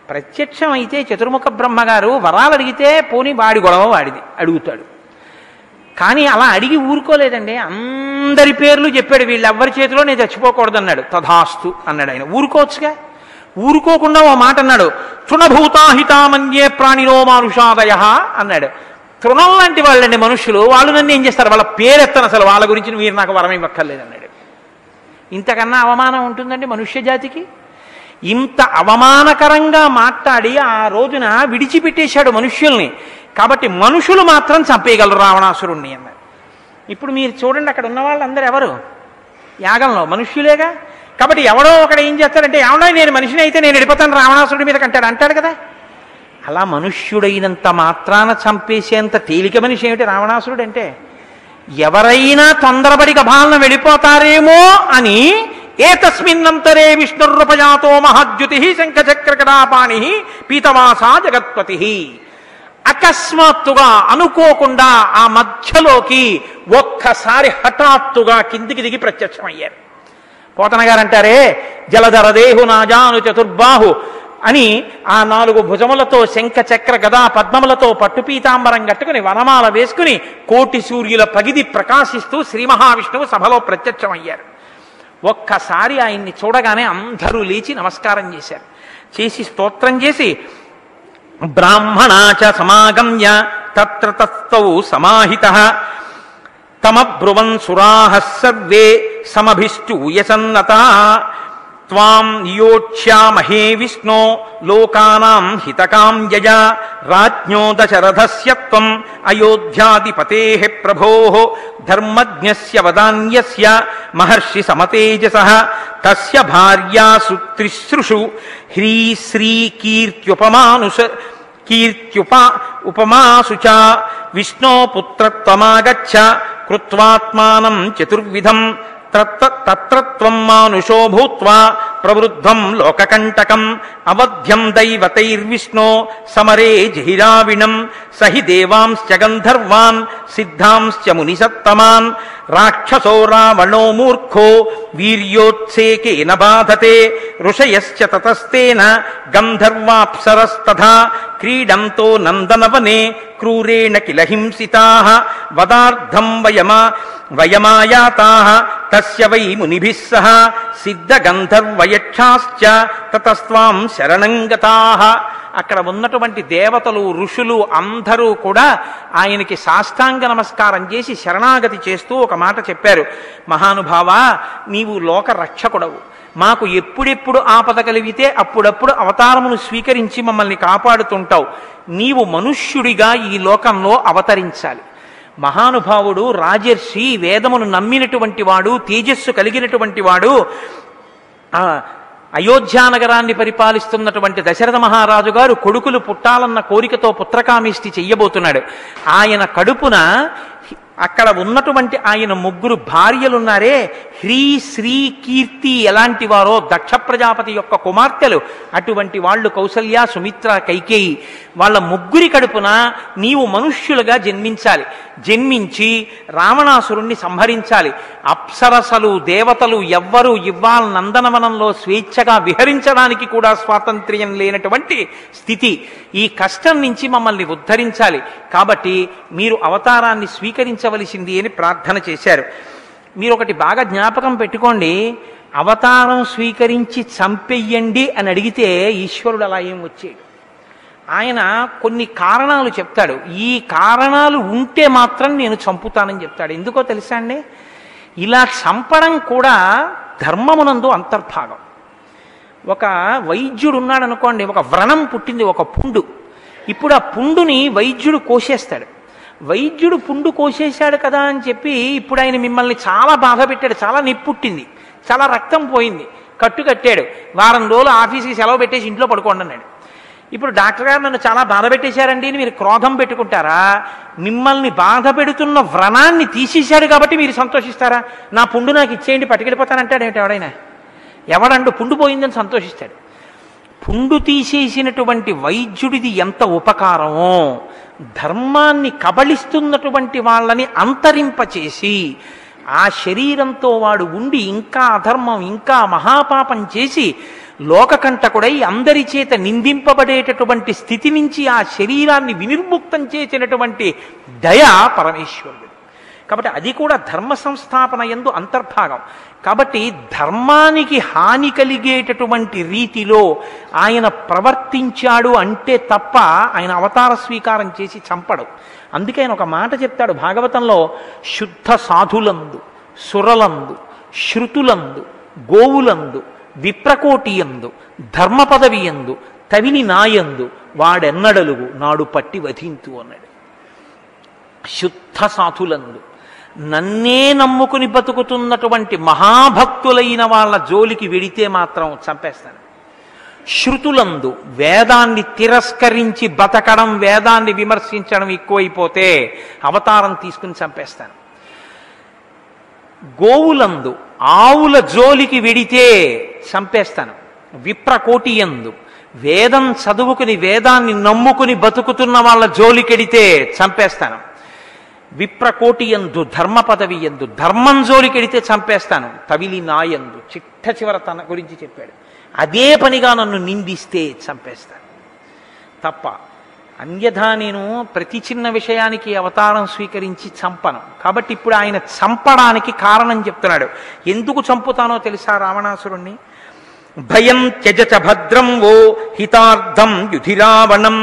Speaker 1: ప్రత్యక్షం అయితే చతుర్ముఖ బ్రహ్మగారు వరాలు అడిగితే పోనీ వాడి గొడవ వాడిది అడుగుతాడు. కానీ అలా అడిగి ఊరుకోలేదండి. అందరి పేర్లు చెప్పాడు, వీళ్ళెవ్వరి చేతిలో నేను చచ్చిపోకూడదన్నాడు. తథాస్తు అన్నాడు ఆయన. ఊరుకోవచ్చుగా. ఊరుకోకుండా ఓ మాట అన్నాడు, తృణభూతాహితామన్యే ప్రాణినో మానుషాదయ అన్నాడు. తృణం లాంటి వాళ్ళండి మనుషులు, వాళ్ళు నన్ను ఏం చేస్తారు? వాళ్ళ పేరెత్తను, అసలు వాళ్ళ గురించి మీరు నాకు వరం ఇవ్వక్కర్లేదన్నాడు. ఇంతకన్నా అవమానం ఉంటుందండి మనుష్య జాతికి? ఇంత అవమానకరంగా మాట్లాడి ఆ రోజున విడిచిపెట్టేశాడు మనుష్యుల్ని. కాబట్టి మనుషులు మాత్రం చంపేయగలరు రావణాసురుణ్ణి అన్నారు. ఇప్పుడు మీరు చూడండి, అక్కడ ఉన్న వాళ్ళందరూ ఎవరు? యాగంలో మనుష్యులేగా. కాబట్టి ఎవడో ఒకడు ఏం చేస్తాడంటే, ఏమన్నా నేను మనిషిని అయితే నేను వెళ్ళిపోతాను రావణాసురుడి మీద అంటాడు కదా. అలా మనుష్యుడైనంత మాత్రాన చంపేసేంత తేలిక మనిషి ఏమిటి రావణాసురుడు అంటే? ఎవరైనా తొందరపడి గభాలన వెళ్ళిపోతారేమో అని ఏతస్మిన్నంతరే విష్ణుర్రూపజాతో మహాద్యుతి శంఖచక్రకటాపాణి పీతవాసా జగత్పతి. అకస్మాత్తుగా అనుకోకుండా ఆ మధ్యలోకి ఒక్కసారి హఠాత్తుగా కిందికి దిగి ప్రత్యక్షమయ్యారు. పోతన గారు అంటారే, జలధరదేహు నాజాను చతుర్బాహు అని ఆ 4 భుజములతో శంఖ చక్ర గదా పద్మములతో పట్టుపీతాంబరం కట్టుకుని వనమాల వేసుకుని కోటి సూర్యుల పగిది ప్రకాశిస్తూ శ్రీ మహావిష్ణువు సభలో ప్రత్యక్షమయ్యారు. ఒక్కసారి ఆయన్ని చూడగానే అందరూ లేచి నమస్కారం చేశారు. చేసి స్తోత్రం చేసి బ్రాహ్మణాచ సమాగమ్య తత్ర తస్థౌ సమాహితః తమబ్రువన్ సురాః సర్వే సమభిష్టూయసన్నతా త్వాం నియోక్ష్యామహే విష్ణో లోకానాం హితకాం యజ రాజ్ఞో దశరథస్య త్వం అయోధ్యాధిపతేః ప్రభోః ధర్మజ్ఞస్య వదాన్యస్య మహర్షి సమతేజసః తస్య భార్యాసు త్రిసృషు హ్రీశ్రీ ఉపమాసు చ విష్ణో పుత్రత్వమాగచ్చ కృత్వాత్మానం చతుర్విధం తత్రత్వం మానుషో భూత్వా ప్రవృద్ధం లోకకంటకం అవధ్యం దైవతైర్విష్ణో సమరే జహిరావిణం సహి దేవాంశ్చ గంధర్వాన్ సిద్ధాంశ్చ మునిసత్తమాన్ రాక్షసో రావణో మూర్ఖో వీర్యోత్సేకేన బాధతే ఋషయశ్చ తతస్తేన గంధర్వాప్సరస్తథా క్రీడంతో నందనవనే క్రూరేణ కిల హింసితాః వదార్థం వయమాయాతాః తస్య వై మునిభిః సహ సిద్ధగంధర్వయక్షాశ్చ తతస్త్వాం శరణం గతాః. అక్కడ ఉన్నటువంటి దేవతలు ఋషులు అందరూ కూడా ఆయనకి సాష్టాంగ నమస్కారం చేసి శరణాగతి చేస్తూ ఒక మాట చెప్పారు. మహానుభావా, నీవు లోక రక్షకుడవు. మాకు ఎప్పుడెప్పుడు ఆపద కలిగితే అప్పుడప్పుడు అవతారమును స్వీకరించి మమ్మల్ని కాపాడుతుంటావు. నీవు మనుష్యుడిగా ఈ లోకంలో అవతరించాలి. మహానుభావుడు, రాజర్షి, వేదమును నమ్మినటువంటి వాడు, తేజస్సు కలిగినటువంటి వాడు, అయోధ్యానగరాన్ని పరిపాలిస్తున్నటువంటి దశరథ మహారాజు గారు కొడుకులు పుట్టాలన్న కోరికతో పుత్రకామిష్టి చెయ్యబోతున్నాడు. ఆయన కడుపున అక్కడ ఉన్నటువంటి ఆయన 3 భార్యలున్నారే, హ్రీ శ్రీ కీర్తి ఎలాంటి వారో దక్ష ప్రజాపతి యొక్క కుమార్తెలు, అటువంటి వాళ్ళు కౌసల్య, సుమిత్ర, కైకేయి. వాళ్ళ 3 కడుపున నీవు మనుష్యులుగా జన్మించాలి. జన్మించి రావణాసురుణ్ణి సంహరించాలి. అప్సరసలు, దేవతలు ఎవ్వరూ ఇవ్వాల నందనవనంలో స్వేచ్ఛగా విహరించడానికి కూడా స్వాతంత్ర్యం లేనటువంటి స్థితి. ఈ కష్టం నుంచి మమ్మల్ని ఉద్ధరించాలి. కాబట్టి మీరు అవతారాన్ని స్వీకరించవలసింది అని ప్రార్థన చేశారు. మీరు ఒకటి బాగా జ్ఞాపకం పెట్టుకోండి, అవతారం స్వీకరించి చంపెయ్యండి అని అడిగితే ఈశ్వరుడు అలా ఏం వచ్చాడు. ఆయన కొన్ని కారణాలు చెప్తాడు. ఈ కారణాలు ఉంటే మాత్రం నేను చంపుతానని చెప్తాడు. ఎందుకో తెలుసా అండి? ఇలా చంపడం కూడా ధర్మమునందు అంతర్భాగం. ఒక వైద్యుడు ఉన్నాడు అనుకోండి, ఒక వ్రణం పుట్టింది, ఒక పుండు. ఇప్పుడు ఆ పుండుని వైద్యుడు కోసేస్తాడు. వైద్యుడు పుండు కోసేశాడు కదా అని చెప్పి ఇప్పుడు ఆయన మిమ్మల్ని చాలా బాధ పెట్టాడు, చాలా నొప్పి పుట్టింది, చాలా రక్తం పోయింది, కట్టు కట్టాడు, వారం రోజులు ఆఫీస్కి సెలవు పెట్టేసి ఇంట్లో పడుకోండి అన్నాడు. ఇప్పుడు డాక్టర్ గారు నన్ను చాలా బాధ పెట్టేశారండి అని మీరు క్రోధం పెట్టుకుంటారా? మిమ్మల్ని బాధ పెడుతున్న వ్రణాన్ని తీసేశాడు కాబట్టి మీరు సంతోషిస్తారా? నా పుండు నాకు ఇచ్చేయండి పట్టుకెళ్ళిపోతానంటాడు ఏమిటి ఎవడైనా? ఎవడండు పుండు పోయిందని సంతోషిస్తాడు? పుండు తీసేసినటువంటి వైద్యుడిది ఎంత ఉపకారమో, ధర్మాన్ని కబళిస్తున్నటువంటి వాళ్ళని అంతరింపచేసి ఆ శరీరంతో వాడు ఉండి ఇంకా అధర్మం ఇంకా మహాపాపం చేసి లోకకంటకుడై అందరి చేత నిందింపబడేటటువంటి స్థితి నుంచి ఆ శరీరాన్ని వినిర్ముక్తం చేసినటువంటి దయ పరమేశ్వరుడు. కాబట్టి అది కూడా ధర్మ సంస్థాపన యందు అంతర్భాగం. కాబట్టి ధర్మానికి హాని కలిగేటటువంటి రీతిలో ఆయన ప్రవర్తించాడు అంటే తప్ప ఆయన అవతార స్వీకారం చేసి చంపడు. అందుకే ఆయన ఒక మాట చెప్తాడు భాగవతంలో, శుద్ధ సాధులందు, సురలందు, శృతులందు, గోవులందు, విప్రకోటియందు, ధర్మ పదవియందు, తవిని నాయందు వాడెన్నడలుగు నాడు పట్టి వధింతు అన్నాడు. శుద్ధ సాధులందు, నన్నే నమ్ముకుని బతుకుతున్నటువంటి మహాభక్తులైన వాళ్ళ జోలికి వెడితే మాత్రం చంపేస్తాను. శృతులందు, వేదాన్ని తిరస్కరించి బతకడం, వేదాన్ని విమర్శించడం ఎక్కువైపోతే అవతారం తీసుకుని చంపేస్తాను. గోవులందు, ఆవుల జోలికి వెడితే చంపేస్తాను. విప్రకోటియందు, వేదం చదువుకుని వేదాన్ని నమ్ముకుని బతుకుతున్న వాళ్ళ జోలికెడితే చంపేస్తాను. విప్రకోటియందు, ధర్మ పదవి ఎందు, ధర్మం జోలికెడితే చంపేస్తాను. తవిలి నాయందు, చిట్ట చివర తన గురించి చెప్పాడు, అదే పనిగా నన్ను నిందిస్తే చంపేస్తాను తప్ప అన్యథా నేను ప్రతి చిన్న విషయానికి అవతారం స్వీకరించి చంపను. కాబట్టి ఇప్పుడు ఆయన చంపడానికి కారణం చెప్తున్నాడు. ఎందుకు చంపుతానో తెలుసా రావణాసురుణ్ణి? భయం త్యజచ భద్రం వో హితార్థం యుధిరావణం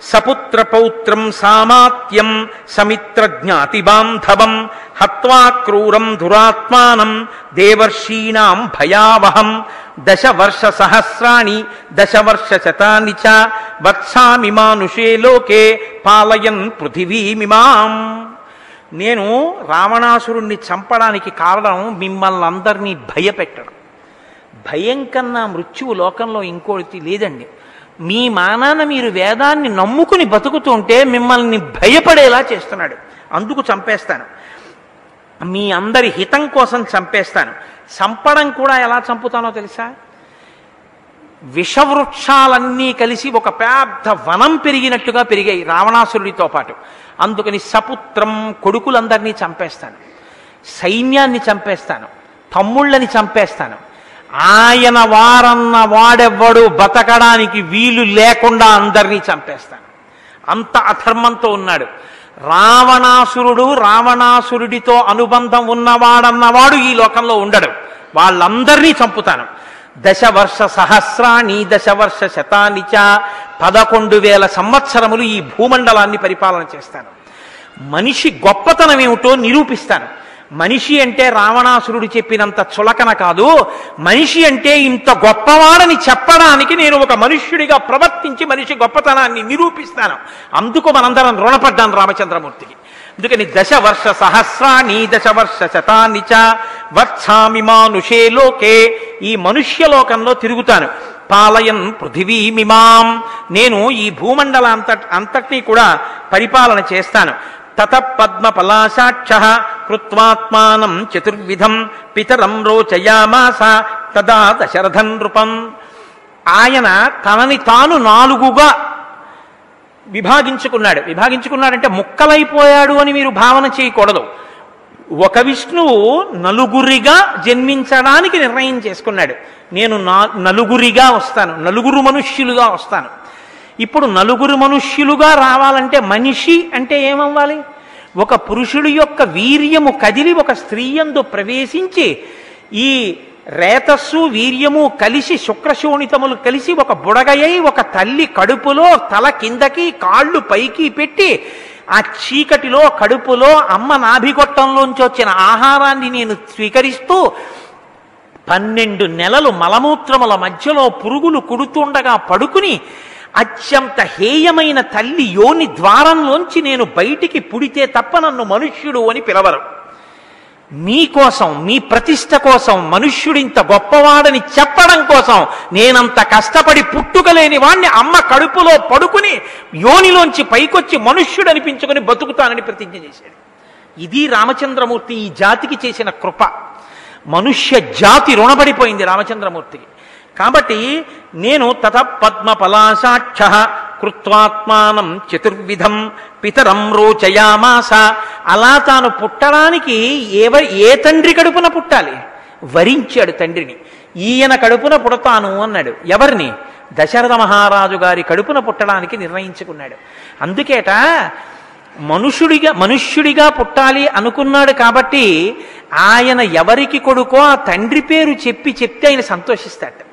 Speaker 1: సపుత్ర పౌత్రం సామాత్యం సమిత్ర జ్ఞాతి బాంధవం హత్వా క్రూరం దురాత్మానం దేవర్షీణాం భయావహం దశవర్ష సహస్రాణి దశవర్ష శతాని చ వత్సామి మానుషే లోకే పాలయన్ పృథివీమిమాం. నేను రావణాసురుణ్ణి చంపడానికి కారణం మిమ్మల్ని అందరినీ భయపెట్టడం. భయం కన్నా మృత్యువు లోకంలో ఇంకోటి లేదండి. మీ మానాన మీరు వేదాన్ని నమ్ముకుని బతుకుతుంటే మిమ్మల్ని భయపడేలా చేస్తున్నాడు. అందుకు చంపేస్తాను. మీ అందరి హితం కోసం చంపేస్తాను. చంపడం కూడా ఎలా చంపుతానో తెలుసా? విషవృక్షాలన్నీ కలిసి ఒక పెద్ద వనం పెరిగినట్టుగా పెరిగాయి రావణాసురుడితో పాటు. అందుకని సపుత్రం, కొడుకులందరినీ చంపేస్తాను, సైన్యాన్ని చంపేస్తాను, తమ్ముళ్ళని చంపేస్తాను. ఆయన వారన్న వాడెవ్వడు బతకడానికి వీలు లేకుండా అందరినీ చంపేస్తాను. అంత అధర్మంతో ఉన్నాడు రావణాసురుడు. రావణాసురుడితో అనుబంధం ఉన్నవాడన్నవాడు ఈ లోకంలో ఉండడు. వాళ్ళందరినీ చంపుతాను. దశవర్ష సహస్రాణి దశవర్ష శతాని చ 11,000 సంవత్సరములు ఈ భూమండలాన్ని పరిపాలన చేస్తాను. మనిషి గొప్పతనం ఏమిటో నిరూపిస్తాను. మనిషి అంటే రావణాసురుడు చెప్పినంత చులకన కాదు. మనిషి అంటే ఇంత గొప్పవాడని చెప్పడానికి నేను ఒక మనుష్యుడిగా ప్రవర్తించి మనిషి గొప్పతనాన్ని నిరూపిస్తాను. అందుకు మనందరం రుణపడ్డాను రామచంద్రమూర్తికి. అందుకని దశవర్ష సహస్రాని దశవర్ష శతాని చ వత్సామి మానుషే లోకే, ఈ మనుష్యలోకంలో తిరుగుతాను. పాలయన్ పృథివీమిమాం, నేను ఈ భూమండలాంతటినీ కూడా పరిపాలన చేస్తాను. తత పద్మపలాశాక్ష కృత్వాత్మానం చతుర్విధం పితరం రోచయామాస తదా దశరథం నృపం. ఆయన తనని తాను 4గా విభాగించుకున్నాడంటే ముక్కలైపోయాడు అని మీరు భావన చేయకూడదు. ఒక విష్ణువు నలుగురిగా జన్మించడానికి నిర్ణయం చేసుకున్నాడు. నేను నలుగురిగా వస్తాను, నలుగురు మనుష్యులుగా వస్తాను. ఇప్పుడు నలుగురు మనుష్యులుగా రావాలంటే మనిషి అంటే ఏమవ్వాలి? ఒక పురుషుడి యొక్క వీర్యము కదిలి ఒక స్త్రీ యందు ప్రవేశించి ఈ రేతస్సు వీర్యము కలిసి శుక్రశోణితములు కలిసి ఒక బుడగయ్యి ఒక తల్లి కడుపులో తల కిందకి కాళ్ళు పైకి పెట్టి ఆ చీకటిలో కడుపులో అమ్మ నాభిగొట్టంలోంచి వచ్చిన ఆహారాన్ని నేను స్వీకరిస్తూ 12 నెలలు మలమూత్రముల మధ్యలో పురుగులు కుడుతుండగా పడుకుని అత్యంత హేయమైన తల్లి యోని ద్వారంలోంచి నేను బయటికి పుడితే తప్ప నన్ను మనుష్యుడు అని పిలవరు. మీకోసం, మీ ప్రతిష్ట కోసం, మనుష్యుడింత గొప్పవాడని చెప్పడం కోసం నేనంత కష్టపడి పుట్టుకలేని వాణ్ణి అమ్మ కడుపులో పడుకుని యోనిలోంచి పైకొచ్చి మనుష్యుడు అనిపించుకొని బతుకుతానని ప్రతిజ్ఞ చేశాడు. ఇది రామచంద్రమూర్తి ఈ జాతికి చేసిన కృప. మనుష్య జాతి రుణపడిపోయింది రామచంద్రమూర్తికి. కాబట్టి నేను తత పద్మపలాశాక్ష కృత్వాత్మానం చతుర్విధం పితరం రోచయామాస. అలా తాను పుట్టడానికి ఏ తండ్రి కడుపున పుట్టాలి? వరించాడు తండ్రిని. ఈయన కడుపున పుడతాను అన్నాడు. ఎవరిని? దశరథ మహారాజు గారి కడుపున పుట్టడానికి నిర్ణయించుకున్నాడు. అందుకేట మనుష్యుడిగా పుట్టాలి అనుకున్నాడు. కాబట్టి ఆయన ఎవరికి కొడుకో ఆ తండ్రి పేరు చెప్తే ఆయన సంతోషిస్తాడు.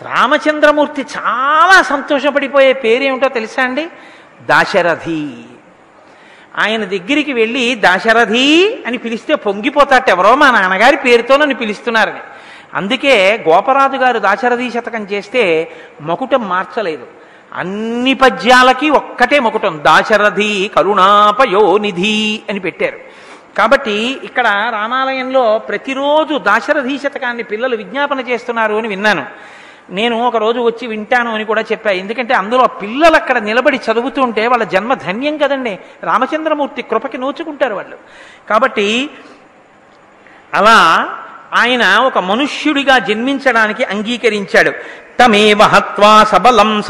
Speaker 1: రామచంద్రమూర్తి చాలా సంతోషపడిపోయే పేరేమిటో తెలుసా అండి? దాశరథి. ఆయన దగ్గరికి వెళ్ళి దాశరథి అని పిలిస్తే పొంగిపోతాట, ఎవరో మా నాన్నగారి పేరుతో నన్ను పిలుస్తున్నారని. అందుకే గోపరాజు గారు దాశరథి శతకం చేస్తే మకుటం మార్చలేదు. అన్ని పద్యాలకి ఒక్కటే మకుటం, దాశరథి కరుణాపయోనిధి అని పెట్టారు. కాబట్టి ఇక్కడ రామాలయంలో ప్రతిరోజు దాశరథి శతకాన్ని పిల్లలు విజ్ఞాపన చేస్తున్నారు అని విన్నాను. నేను ఒకరోజు వచ్చి వింటాను అని కూడా చెప్పా. ఎందుకంటే అందులో పిల్లలు అక్కడ నిలబడి చదువుతుంటే వాళ్ళ జన్మ ధన్యం కదండి. రామచంద్రమూర్తి కృపకి నోచుకుంటారు వాళ్ళు. కాబట్టి అలా ఆయన ఒక మనుష్యుడిగా జన్మించడానికి అంగీకరించాడు. తమేవ హత్వా సబలం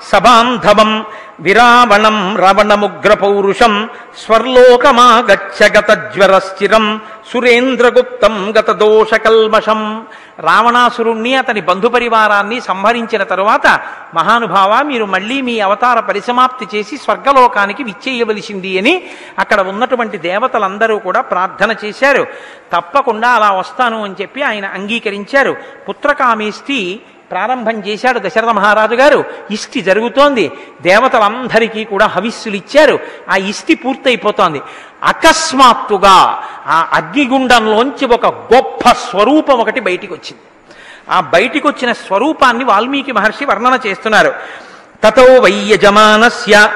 Speaker 1: సబాంధవం విరావణం రావణముగ్ర పౌరుషం స్వర్లోకమాగచ్చ గత జ్వరస్థిరం సురేంద్రగుప్తం గత దోషకల్మషం. రావణాసురుణ్ణి అతని బంధుపరివారాన్ని సంహరించిన తరువాత, మహానుభావ మీరు మళ్ళీ మీ అవతార పరిసమాప్తి చేసి స్వర్గలోకానికి విచ్చేయవలసింది అని అక్కడ ఉన్నటువంటి దేవతలందరూ కూడా ప్రార్థన చేశారు. తప్పకుండా అలా వస్తాను అని చెప్పి ఆయన అంగీకరించారు. పుత్రకామేష్టి ప్రారంభం చేశాడు దశరథ మహారాజు గారు. ఇష్టి జరుగుతోంది. దేవతలందరికీ కూడా హవిస్సులు ఇచ్చారు. ఆ ఇష్టి పూర్తయిపోతోంది. అకస్మాత్తుగా ఆ అగ్నిగుండంలోంచి ఒక గొప్ప స్వరూపం ఒకటి బయటికి వచ్చింది. ఆ బయటికి వచ్చిన స్వరూపాన్ని వాల్మీకి మహర్షి వర్ణన చేస్తున్నారు. తతో వై యజమానస్య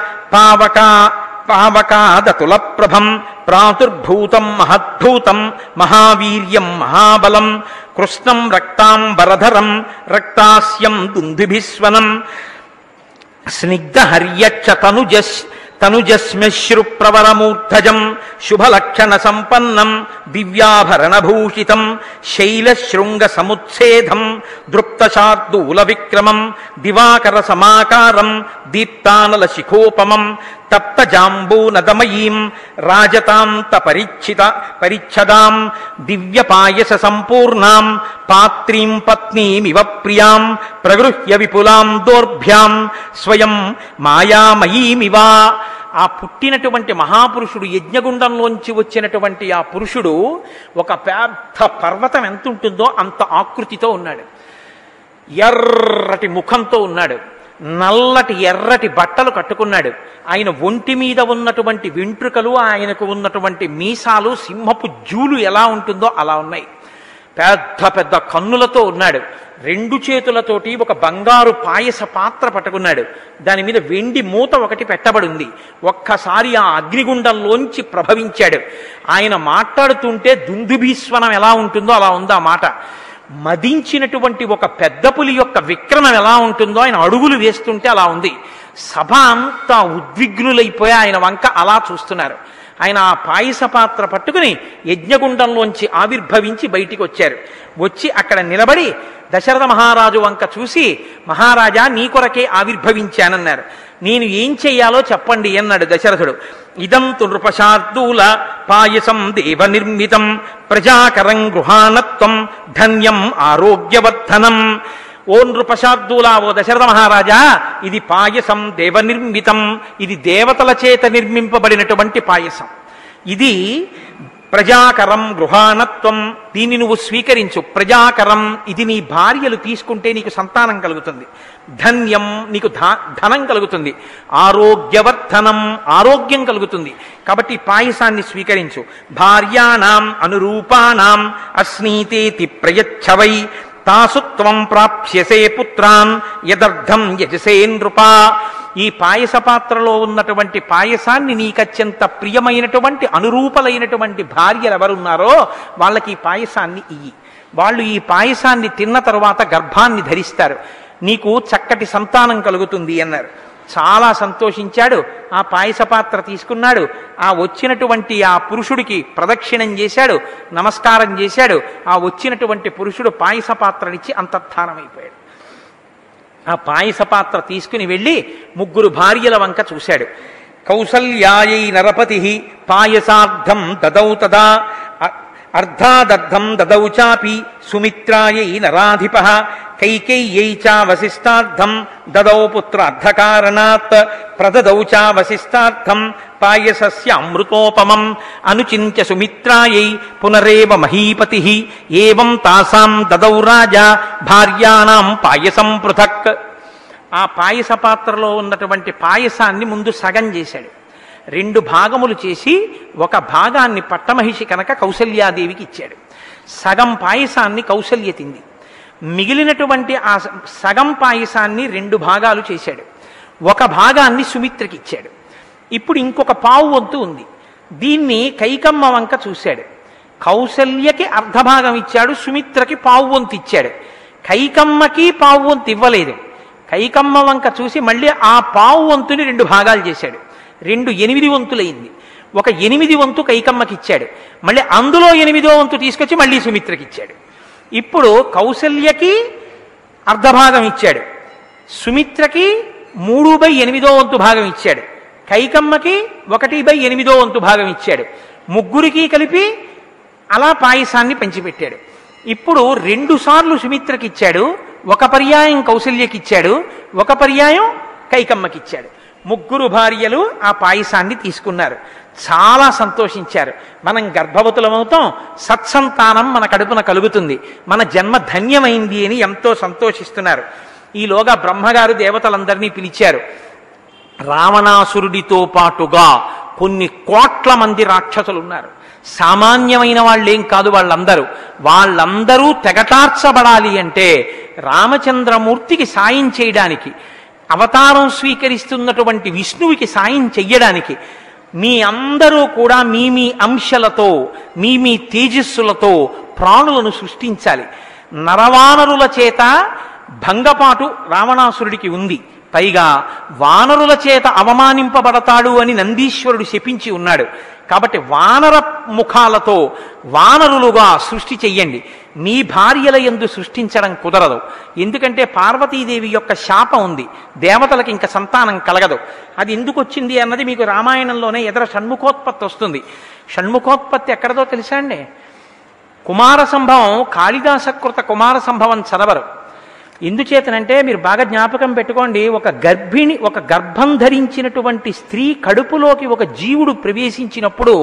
Speaker 1: పావకాదతుల ప్రభం ప్రాతుర్భూతం మహద్భూతం మహావీర్యం మహాబలం కృష్ణం రక్తాంబరధరం రక్తాస్యం దుందుభిస్వనం స్నిగ్ధహర్యక్ష తనుజస్మ్యశ్రు ప్రవరమూర్ధజం శుభలక్షణ సంపన్నం దివ్యాభరణభూషితం శైలశృంగ సముచ్ఛేదం దృప్తశార్దూల విక్రమం దివాకర సమాకారం దీప్తానల శిఖోపమం తప్తజాంబూనదమయీం రాజతాంత పరిచ్ఛదాం దివ్యపాయస సంపూర్ణాం పాత్రీం పత్నీమివ ప్రియాం ప్రగృహ్య విపులాం దోర్భ్యాం స్వయం మాయామయీమివ. ఆ పుట్టినటువంటి మహాపురుషుడు, యజ్ఞగుండంలోంచి వచ్చినటువంటి ఆ పురుషుడు ఒక పెద్ద పర్వతం ఎంత ఉంటుందో అంత ఆకృతితో ఉన్నాడు. ఎర్రటి ముఖంతో ఉన్నాడు. నల్లటి ఎర్రటి బట్టలు కట్టుకున్నాడు. ఆయన ఒంటి మీద ఉన్నటువంటి వెంట్రుకలు, ఆయనకు ఉన్నటువంటి మీసాలు సింహపు జూలు ఎలా ఉంటుందో అలా ఉన్నాయి. పెద్ద పెద్ద కన్నులతో ఉన్నాడు. రెండు చేతులతోటి ఒక బంగారు పాయస పాత్ర పట్టుకున్నాడు. దాని మీద వెండి మూత ఒకటి పెట్టబడింది. ఒక్కసారి ఆ అగ్నిగుండంలోంచి ప్రభవించాడు. ఆయన మాట్లాడుతుంటే దుందుభీస్వనం ఎలా ఉంటుందో అలా ఉంది ఆ మాట. మదించినటువంటి ఒక పెద్ద పులి యొక్క విక్రమం ఎలా ఉంటుందో ఆయన అడుగులు వేస్తుంటే అలా ఉంది. సభ అంతా ఉద్విగ్నులైపోయి ఆయన వంక అలా చూస్తున్నారు. ఆయన ఆ పాయస పాత్ర పట్టుకుని యజ్ఞగుండంలోంచి ఆవిర్భవించి బయటికి వచ్చారు. వచ్చి అక్కడ నిలబడి దశరథ మహారాజు వంక చూసి, మహారాజా నీ కొరకే ఆవిర్భవించానన్నారు. నేను ఏం చెయ్యాలో చెప్పండి అన్నాడు దశరథుడు. ఇదం తు నృపశార్దూల పాయసం దేవ నిర్మితం ప్రజాకరం గృహాణత్వం ధన్యం ఆరోగ్యవర్ధనం. ఓ నృపశార్దూల, ఓ దశరథ మహారాజా, ఇది పాయసం దేవనిర్మితం. ఇది దేవతల చేత నిర్మింపబడినటువంటి పాయసం. ఇది ప్రజాకరం గృహాణత్వం. దీన్ని నువ్వు స్వీకరించు. ప్రజాకరం, ఇది నీ భార్యలు తీసుకుంటే నీకు సంతానం కలుగుతుంది. ధన్యం, నీకు ధనం కలుగుతుంది. ఆరోగ్యవర్ధనం, ఆరోగ్యం కలుగుతుంది. కాబట్టి పాయసాన్ని స్వీకరించు. భార్యాణం అనురూపాణం అస్నీతేతి ప్రయచ్చవై తాసు త్వం ప్రాప్స్యసే పుత్రాన్ యదర్థం యజసే నృపా. ఈ పాయస పాత్రలో ఉన్నటువంటి పాయసాన్ని నీకత్యంత ప్రియమైనటువంటి అనురూపలైనటువంటి భార్యలు ఎవరున్నారో వాళ్ళకి ఈ పాయసాన్ని ఇయ్యి. వాళ్ళు ఈ పాయసాన్ని తిన్న తరువాత గర్భాన్ని ధరిస్తారు, నీకు చక్కటి సంతానం కలుగుతుంది అన్నారు. చాలా సంతోషించాడు. ఆ పాయస పాత్ర తీసుకున్నాడు, ఆ వచ్చినటువంటి ఆ పురుషుడికి ప్రదక్షిణం చేశాడు, నమస్కారం చేశాడు. ఆ వచ్చినటువంటి పురుషుడు పాయస పాత్రనిచ్చి అంతర్ధానమైపోయాడు. ఆ పాయస పాత్ర తీసుకుని వెళ్ళి 3 భార్యల వంక చూశాడు. కౌసల్యాయై నరపతి పాయసార్థం దదౌ తదా అర్ధాదర్థం దదౌ చాపి సుమిత్రాయై నరాధిప కైకేయ్యై చ వశిష్టార్థం దదౌ పుత్రార్థకారణాత్ ప్రదదౌ చ వశిష్టార్థం పాయసస్య అమృతోపమం అనుచింత్య సుమిత్రాయై పునరేవ మహీపతి ఏవం తాసాం దదౌ రాజా భార్యాణం పాయసం పృథక్. ఆ పాయస పాత్రలో ఉన్నటువంటి పాయసాన్ని ముందు సగం చేశాడు. 2 భాగములు చేసి ఒక భాగాన్ని పట్టమహిషి కనుక కౌసల్యాదేవికి ఇచ్చాడు. సగం పాయసాన్ని కౌసల్య తింది. మిగిలినటువంటి ఆ సగం పాయసాన్ని 2 భాగాలు చేశాడు. ఒక భాగాన్ని సుమిత్రకి ఇచ్చాడు. ఇప్పుడు ఇంకొక పావు వంతు ఉంది. దీన్ని కైకమ్మ వంక చూశాడు. కౌసల్యకి అర్ధభాగం ఇచ్చాడు, సుమిత్రకి పావు వంతు ఇచ్చాడు. కైకమ్మకి పావు వంతు ఇవ్వలేదు. కైకమ్మ వంక చూసి మళ్ళీ ఆ పావు వంతుని 2 భాగాలు చేశాడు. 2 8 వంతులైంది. ఒక 8 వంతు కైకమ్మకి ఇచ్చాడు. మళ్ళీ అందులో 8వ వంతు తీసుకొచ్చి మళ్ళీ సుమిత్రకి ఇచ్చాడు. ఇప్పుడు కౌసల్యకి అర్ధభాగం ఇచ్చాడు, సుమిత్రకి 3/8వ వంతు భాగం ఇచ్చాడు, కైకమ్మకి 1/8వ వంతు భాగం ఇచ్చాడు. 3 కలిపి అలా పాయసాన్ని పంచిపెట్టాడు. ఇప్పుడు 2 సార్లు సుమిత్రకి ఇచ్చాడు, ఒక పర్యాయం కౌసల్యకి ఇచ్చాడు, ఒక పర్యాయం కైకమ్మకి ఇచ్చాడు. 3 భార్యలు ఆ పాయసాన్ని తీసుకున్నారు. చాలా సంతోషించారు. మనం గర్భవతులమవుతాం, సత్సంతానం మన కడుపున కలుగుతుంది, మన జన్మ ధన్యమైంది అని ఎంతో సంతోషిస్తున్నారు. ఈలోగా బ్రహ్మగారు దేవతలందరినీ పిలిచారు. రావణాసురుడితో పాటుగా కొన్ని కోట్ల మంది రాక్షసులు ఉన్నారు. సామాన్యమైన వాళ్ళేం కాదు వాళ్ళందరూ తెగటార్చబడాలి అంటే రామచంద్రమూర్తికి సాయం చేయడానికి, అవతారం స్వీకరిస్తున్నటువంటి విష్ణువుకి సాయం చెయ్యడానికి మీ అందరూ కూడా మీ అంశలతో మీ తేజస్సులతో ప్రాణులను సృష్టించాలి. నరవానరుల చేత భంగపాటు రావణాసురుడికి ఉంది. పైగా వానరుల చేత అవమానింపబడతాడు అని నందీశ్వరుడు శపించి ఉన్నాడు. కాబట్టి వానర ముఖాలతో వానరులుగా సృష్టి చెయ్యండి. మీ భార్యల యందు సృష్టించడం కుదరదు. ఎందుకంటే పార్వతీదేవి యొక్క శాపం ఉంది, దేవతలకు ఇంకా సంతానం కలగదు. అది ఎందుకు వచ్చింది అన్నది మీకు రామాయణంలోనే ఎదర షణ్ముఖోత్పత్తి వస్తుంది. షణ్ముఖోత్పత్తి ఎక్కడదో తెలుసా అండి? కుమార సంభవం, కాళిదాసకృత కుమార సంభవం చదవరు. ఎందుచేతనంటే మీరు బాగా జ్ఞాపకం పెట్టుకోండి, ఒక గర్భం ధరించినటువంటి స్త్రీ కడుపులోకి ఒక జీవుడు ప్రవేశించినప్పుడు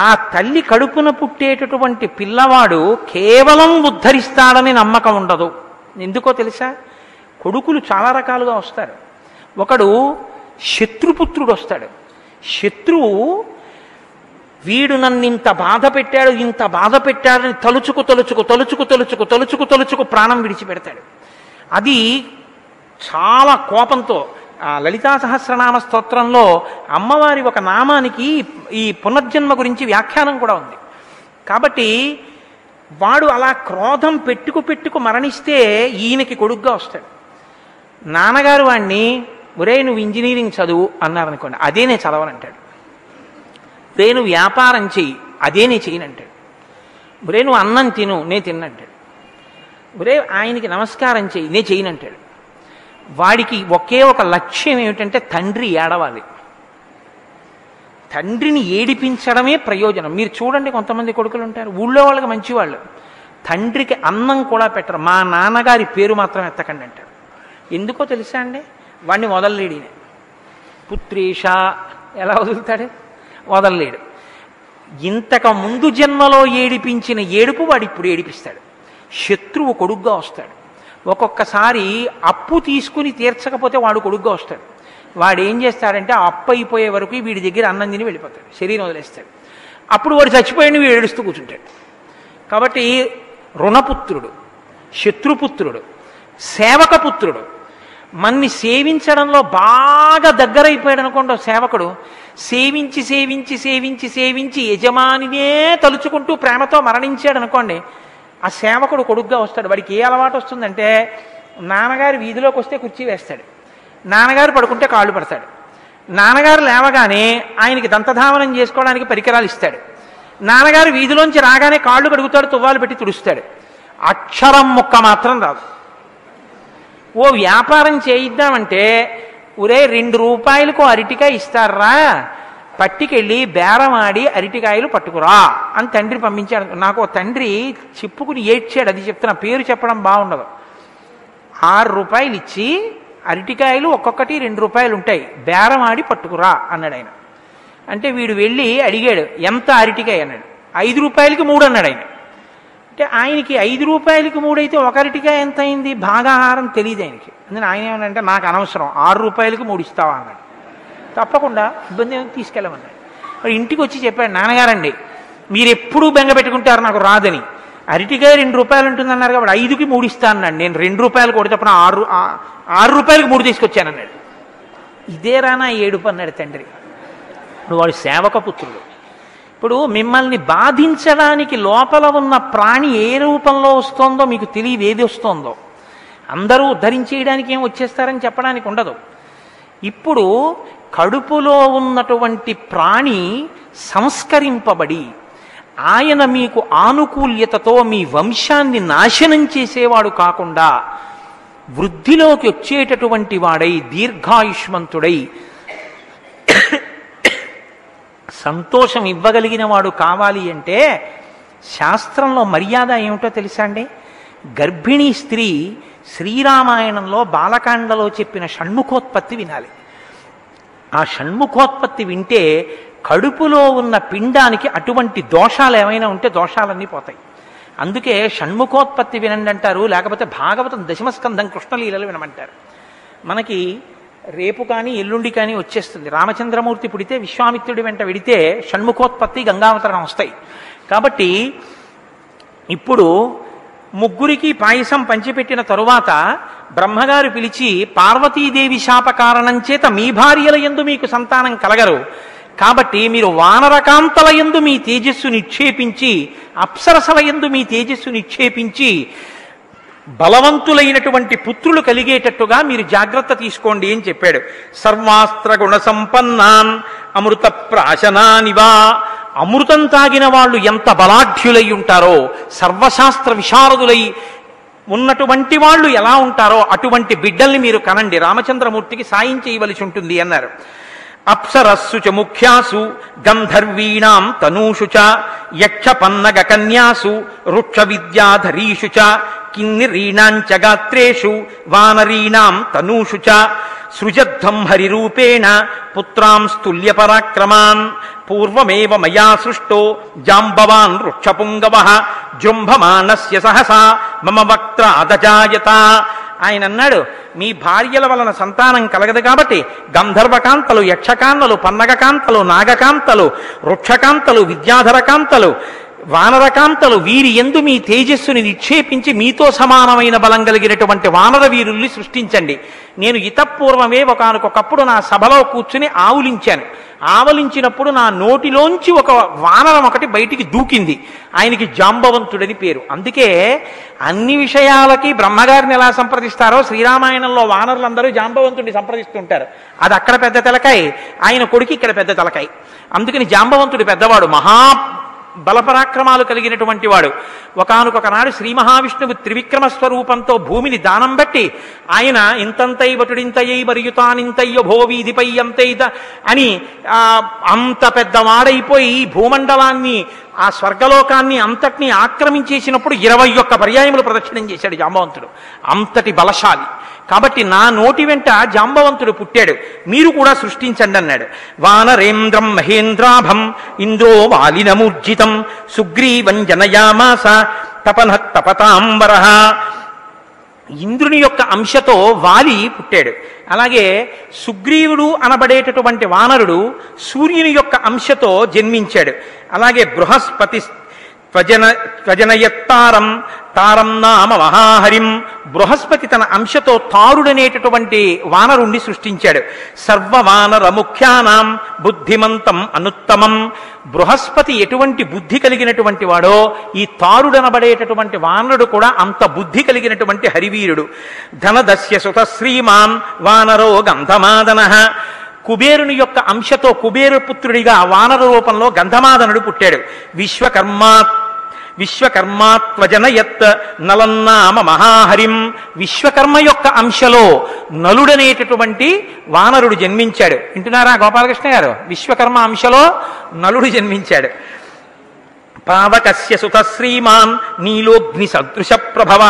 Speaker 1: ఆ తల్లి కడుపున పుట్టేటటువంటి పిల్లవాడు కేవలం ఉద్ధరిస్తాడని నమ్మకం ఉండదు. ఎందుకో తెలుసా? కొడుకులు చాలా రకాలుగా వస్తారు. ఒకడు శత్రుపుత్రుడు వస్తాడు. శత్రువు వీడు నన్ను ఇంత బాధ పెట్టాడని తలుచుకు ప్రాణం విడిచిపెడతాడు. అది చాలా కోపంతో లలితా సహస్రనామ స్తోత్రంలో అమ్మవారి ఒక నామానికి ఈ పునర్జన్మ గురించి వ్యాఖ్యానం కూడా ఉంది. కాబట్టి వాడు అలా క్రోధం పెట్టుకు మరణిస్తే ఈయనకి కొడుగ్గా వస్తాడు. నాన్నగారు వాడిని, ఒరే నువ్వు ఇంజనీరింగ్ చదువు అన్నారనుకోండి, అదే నేను చదవనంటాడు. ఒరే నువ్వు వ్యాపారం చెయ్యి, అదే నేను చేయనంటాడు. ఒరే నువ్వు అన్నం తిను, నేను తిన్నంటాడు. ఒరే ఆయనకి నమస్కారం చెయ్యి, నేను చేయనంటాడు. వాడికి ఒకే ఒక లక్ష్యం ఏమిటంటే తండ్రి ఏడవాలి. తండ్రిని ఏడిపించడమే ప్రయోజనం. మీరు చూడండి, కొంతమంది కొడుకులు ఉంటారు, ఊళ్ళో వాళ్ళకి మంచివాళ్ళు, తండ్రికి అన్నం కూడా పెట్టరు. మా నాన్నగారి పేరు మాత్రం ఎత్తకండి అంటారు. ఎందుకో తెలుసా అండి? వాడిని వదలలేడినే. పుత్రేష ఎలా వదులుతాడు? వదలలేడు. ఇంతకు ముందు జన్మలో ఏడిపించిన ఏడుపు వాడు ఇప్పుడు ఏడిపిస్తాడు. శత్రువు కొడుగ్గా వస్తాడు. ఒక్కొక్కసారి అప్పు తీసుకుని తీర్చకపోతే వాడు కొడుగ్గా వస్తాడు. వాడు ఏం చేస్తాడంటే ఆ అప్పు అయిపోయే వరకు వీడి దగ్గర అన్నం తిని వెళ్ళిపోతాడు, శరీరం వదిలేస్తాడు. అప్పుడు వాడు చచ్చిపోయిన వీడు ఏడుస్తూ కూర్చుంటాడు. కాబట్టి రుణపుత్రుడు, శత్రుపుత్రుడు, సేవకపుత్రుడు, మన్ని సేవించడంలో బాగా దగ్గరైపోయాడు అనుకోండి సేవకుడు, సేవించి సేవించి సేవించి సేవించి యజమానినే తలుచుకుంటూ ప్రేమతో మరణించాడు అనుకోండి, ఆ సేవకుడు కొడుగ్గా వస్తాడు. వాడికి ఏ అలవాటు వస్తుందంటే, నాన్నగారు వీధిలోకి వస్తే కుర్చీ వేస్తాడు, నాన్నగారు పడుకుంటే కాళ్ళు పడతాడు, నాన్నగారు లేవగానే ఆయనకి దంతధావనం చేసుకోవడానికి పరికరాలు ఇస్తాడు, నాన్నగారు వీధిలోంచి రాగానే కాళ్ళు కడుగుతాడు, తువ్వాలు పెట్టి తుడుస్తాడు. అక్షరం ముక్క మాత్రం రాదు. ఓ వ్యాపారం చేయిద్దామంటే, ఒరే 2 రూపాయలకు అరటికాయ ఇస్తారా, పట్టికెళ్ళి బేరమాడి అరటికాయలు పట్టుకురా అని తండ్రి పంపించాడు. నాకు తండ్రి చెప్పుకుని ఏడ్చాడు. అది చెప్తున్నా, పేరు చెప్పడం బాగుండదు. 6 రూపాయలు ఇచ్చి అరటికాయలు ఒక్కొక్కటి 2 రూపాయలు ఉంటాయి, బేరమాడి పట్టుకురా అన్నాడు ఆయన. అంటే వీడు వెళ్ళి అడిగాడు, ఎంత అరటికాయ అన్నాడు. 5 రూపాయలకి 3 అన్నాడు ఆయన. అంటే ఆయనకి 5 రూపాయలకి 3 అయితే ఒక అరటికాయ ఎంత అయింది, భాగాహారం తెలియదు ఆయనకి. అందుకని ఆయన ఏమన్నాడంటే, నాకు అనవసరం, 6 రూపాయలకి 3 ఇస్తావా అన్నాడు. తప్పకుండా, ఇబ్బంది ఏమి, తీసుకెళ్ళమన్నాడు. మరి ఇంటికి వచ్చి చెప్పాడు, నాన్నగారండి మీరు ఎప్పుడూ బెంగ పెట్టుకుంటారు నాకు రాదని, అరటికాయ 2 రూపాయలు ఉంటుందన్నారు కాబట్టి 5కి 3 ఇస్తా అన్నాడు. నేను 2 రూపాయలు కూడా చెప్పిన 6 రూపాయలకి 3 తీసుకొచ్చానన్నాడు. ఇదే రానా ఏడుపు అన్నాడు తండ్రి. ఇప్పుడు వాడు సేవకపుత్రుడు. ఇప్పుడు మిమ్మల్ని బాధించడానికి లోపల ఉన్న ప్రాణి ఏ రూపంలో వస్తోందో మీకు తెలియదు, ఏది వస్తోందో. అందరూ ఉద్ధరించేయడానికి ఏం వచ్చేస్తారని చెప్పడానికి ఉండదు. ఇప్పుడు కడుపులో ఉన్నటువంటి ప్రాణి సంస్కరింపబడి ఆయన మీకు ఆనుకూల్యతతో మీ వంశాన్ని నాశనం చేసేవాడు కాకుండా వృద్ధిలోకి వచ్చేటటువంటి వాడై దీర్ఘాయుష్మంతుడై సంతోషం ఇవ్వగలిగిన వాడు కావాలి అంటే శాస్త్రంలో మర్యాద ఏమిటో తెలుసా అండి? గర్భిణీ స్త్రీ శ్రీరామాయణంలో బాలకాండలో చెప్పిన షణ్ముఖోత్పత్తి వినాలి. ఆ షణ్ముఖోత్పత్తి వింటే కడుపులో ఉన్న పిండానికి అటువంటి దోషాలు ఏమైనా ఉంటే దోషాలన్నీ పోతాయి. అందుకే షణ్ముఖోత్పత్తి వినండి అంటారు, లేకపోతే భాగవతం దశమస్కంధం కృష్ణలీలలు వినమంటారు. మనకి రేపు కానీ ఎల్లుండి కానీ వచ్చేస్తుంది. రామచంద్రమూర్తి పుడితే విశ్వామిత్రుడి వెంట వెడితే షణ్ముఖోత్పత్తి గంగావతరణం వస్తాయి. కాబట్టి ఇప్పుడు ముగ్గురికి పాయసం పంచిపెట్టిన తరువాత బ్రహ్మగారు పిలిచి, పార్వతీదేవి శాప కారణం చేత మీ భార్యల యందు మీకు సంతానం కలగరు, కాబట్టి మీరు వానరకాంతల యందు మీ తేజస్సు నిక్షేపించి, అప్సరసల యందు మీ తేజస్సు నిక్షేపించి బలవంతులైనటువంటి పుత్రులు కలిగేటట్టుగా మీరు జాగ్రత్త తీసుకోండి అని చెప్పాడు. సర్వాస్త్ర గుణ సంపన్నాన్ అమృత ప్రాశనానివా. అమృతం తాగిన వాళ్ళు ఎంత బలాఢ్యులై ఉంటారో, సర్వశాస్త్ర విశారదులై ఉన్నటువంటి వాళ్ళు ఎలా ఉంటారో అటువంటి బిడ్డల్ని మీరు కనండి, రామచంద్రమూర్తికి సాయం చేయవలసి ఉంటుంది అన్నారు. అప్సరస్సు చ ముఖ్యాసు గంధర్వీణాం తనూషు చ యక్ష పన్నగ కన్యాసు వృక్ష విద్యాధరీషు చ కిన్నిరీణాంచ గాత్రేషు వానరీణాం తనూషు చ సృజధ్వం హరిరూపేణ పుత్రాంస్తుల్య పరాక్రమాన్ పూర్వమేవ మయా సృష్టో జాంబవాన్ వృక్షపుంగవః జృంభమానస్య సహసా మమ వక్త్ర అదజాయత. ఆయన అన్నాడు, మీ భార్యల వలన సంతానం కలగదు కాబట్టి గంధర్వకాంతలు, యక్షకాంతలు, పన్నగకాంతలు, నాగకాంతలు, వృక్షకాంతలు, విద్యాధరకాంతలు, వానరకాంతలు, వీరి యందు మీ తేజస్సుని నిక్షేపించి మీతో సమానమైన బలం కలిగినటువంటి వానర వీరుల్ని సృష్టించండి. నేను ఇతపూర్వమే ఒకనకొకప్పుడు నా సభలో కూర్చుని ఆవులించాను. ఆవలించినప్పుడు నా నోటిలోంచి ఒక వానరం ఒకటి బయటికి దూకింది. ఆయనకి జాంబవంతుడని పేరు. అందుకే అన్ని విషయాలకి బ్రహ్మగారిని ఎలా సంప్రదిస్తారో శ్రీరామాయణంలో వానరులందరూ జాంబవంతుడిని సంప్రదిస్తుంటారు. అది అక్కడ పెద్ద తలకాయ, ఆయన కొడుకు ఇక్కడ పెద్ద తలకాయ. అందుకని జాంబవంతుడు పెద్దవాడు, మహా బలపరాక్రమాలు కలిగినటువంటి వాడు. ఒకానొకనాడు శ్రీ మహావిష్ణువు త్రివిక్రమ స్వరూపంతో భూమిని దానం బట్టి ఆయన ఇంతంతై వటుడింతయ్యై మరియుతానింతయ్య భోవీధిపై అంతైద అని అంత పెద్దవాడైపోయి భూమండలాన్ని, ఆ స్వర్గలోకాన్ని అంతటినీ ఆక్రమించేసినప్పుడు 21 పర్యాయములు ప్రదక్షిణం చేశాడు జాంబవంతుడు. అంతటి బలశాలి. కాబట్టి నా నోటి వెంట జాంబవంతుడు పుట్టాడు, మీరు కూడా సృష్టించండి అన్నాడు. వానరేంద్రం మహేంద్రాభం ఇంద్రో వాలినమూర్జితం సుగ్రీవం జనయామాస తపన తపతాంబర. ఇంద్రుని యొక్క అంశతో వాలి పుట్టాడు. అలాగే సుగ్రీవుడు అనబడేటటువంటి వానరుడు సూర్యుని యొక్క అంశతో జన్మించాడు. అలాగే బృహస్పతి త్వజనయత్తారం తారం నామ మహాహరిం. బృహస్పతి తన అంశతో తారుడనేటటువంటి వానరుణ్ణి సృష్టించాడు. సర్వవానర ముఖ్యానాం బుద్ధిమంతం అనుత్తమం. బృహస్పతి ఎటువంటి బుద్ధి కలిగినటువంటి వాడో ఈ తారుడనబడేటటువంటి వానరుడు కూడా అంత బుద్ధి కలిగినటువంటి హరివీరుడు. ధనదస్య సుత శ్రీమాన్ వానరో గంధమాదన. కుబేరుని యొక్క అంశతో కుబేరపుత్రుడిగా వానర రూపంలో గంధమాదనుడు పుట్టాడు. విశ్వకర్మాత్వజనయత్ నలన్నామ మహాహరిం. విశ్వకర్మ యొక్క అంశలో నలుడనేటటువంటి వానరుడు జన్మించాడు. వింటున్నారా గోపాలకృష్ణ గారు? విశ్వకర్మ అంశలో నలుడు జన్మించాడు. పావకస్య సుత శ్రీమాన్ నీలోగ్ని సదృశ ప్రభవ.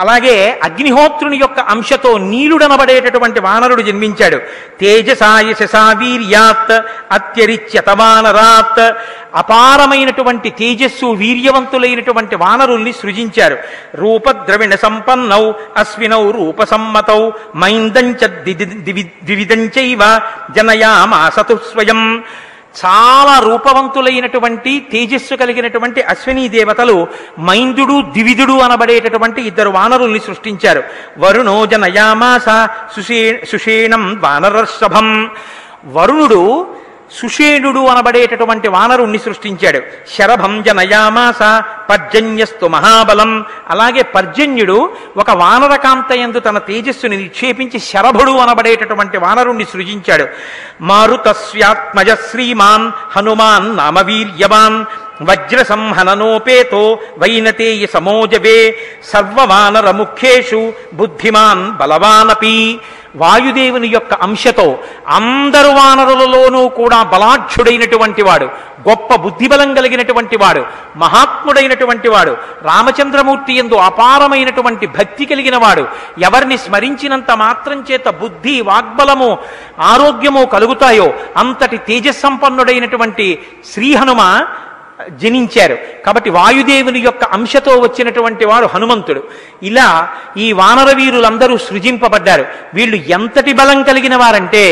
Speaker 1: అలాగే అగ్నిహోత్రుని యొక్క అంశతో నీలుడనబడేటటువంటి వానరుడు జన్మించాడు. తేజసాయశసా వీర్యాత్ అత్యరిచ్యత వానరాత్. అపారమైనటువంటి తేజస్సు వీర్యవంతులైనటువంటి వానరుల్ని సృజించారు. రూపద్రవిణ సంపన్నౌ అశ్వినౌ రూపసమ్మతౌ మైందంచ ద్వివిధంచైవ జనయామాసతు స్వయం. చాలా రూపవంతులైనటువంటి తేజస్సు కలిగినటువంటి అశ్వినీ దేవతలు మైందుడు ద్వివిధుడు అనబడేటటువంటి ఇద్దరు వానరుల్ని సృష్టించారు. వరుణో జనయామాస సుషేణం వానరర్షభం. వరుణుడు సుషేణుడు అనబడేటటువంటి వానరుణ్ణి సృష్టించాడు. శరభం జనయామాస పర్జన్యస్తు మహాబలం. అలాగే పర్జన్యుడు ఒక వానరకాంతయందు తన తేజస్సుని నిక్షేపించి శరభుడు అనబడేటటువంటి వానరుణ్ణి సృజించాడు. మారుతస్యాత్మజ శ్రీమాన్ హనుమాన్ నామవీర్యవాన్ వజ్ర సంహననోపేతో వైనతేయ సమోజవే సర్వవానర ముఖ్యేషు బుద్ధిమాన్ బలవానపి. వాయుదేవుని యొక్క అంశతో అందరు వానరులలోనూ కూడా బలాఢ్యుడైనటువంటి వాడు, గొప్ప బుద్ధిబలం కలిగినటువంటి వాడు, మహాత్ముడైనటువంటి వాడు, రామచంద్రమూర్తి యందు అపారమైనటువంటి భక్తి కలిగిన వాడు, ఎవరిని స్మరించినంత మాత్రం చేత బుద్ధి వాగ్బలము ఆరోగ్యము కలుగుతాయో అంతటి తేజస్సంపన్నుడైనటువంటి శ్రీ హనుమ జనించారు. కాబట్టి వాయుదేవుని యొక్క అంశతో వచ్చినటువంటి వాడు హనుమంతుడు. ఇలా ఈ వానర వీరులందరూ సృజింపబడ్డారు. వీళ్ళు ఎంతటి బలం కలిగిన వారంటే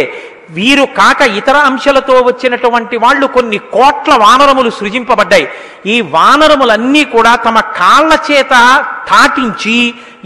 Speaker 1: వీరు కాక ఇతర అంశాలతో వచ్చినటువంటి వాళ్ళు కొన్ని కోట్ల వానరములు సృజింపబడ్డాయి. ఈ వానరములన్నీ కూడా తమ కాళ్ల చేత తాటించి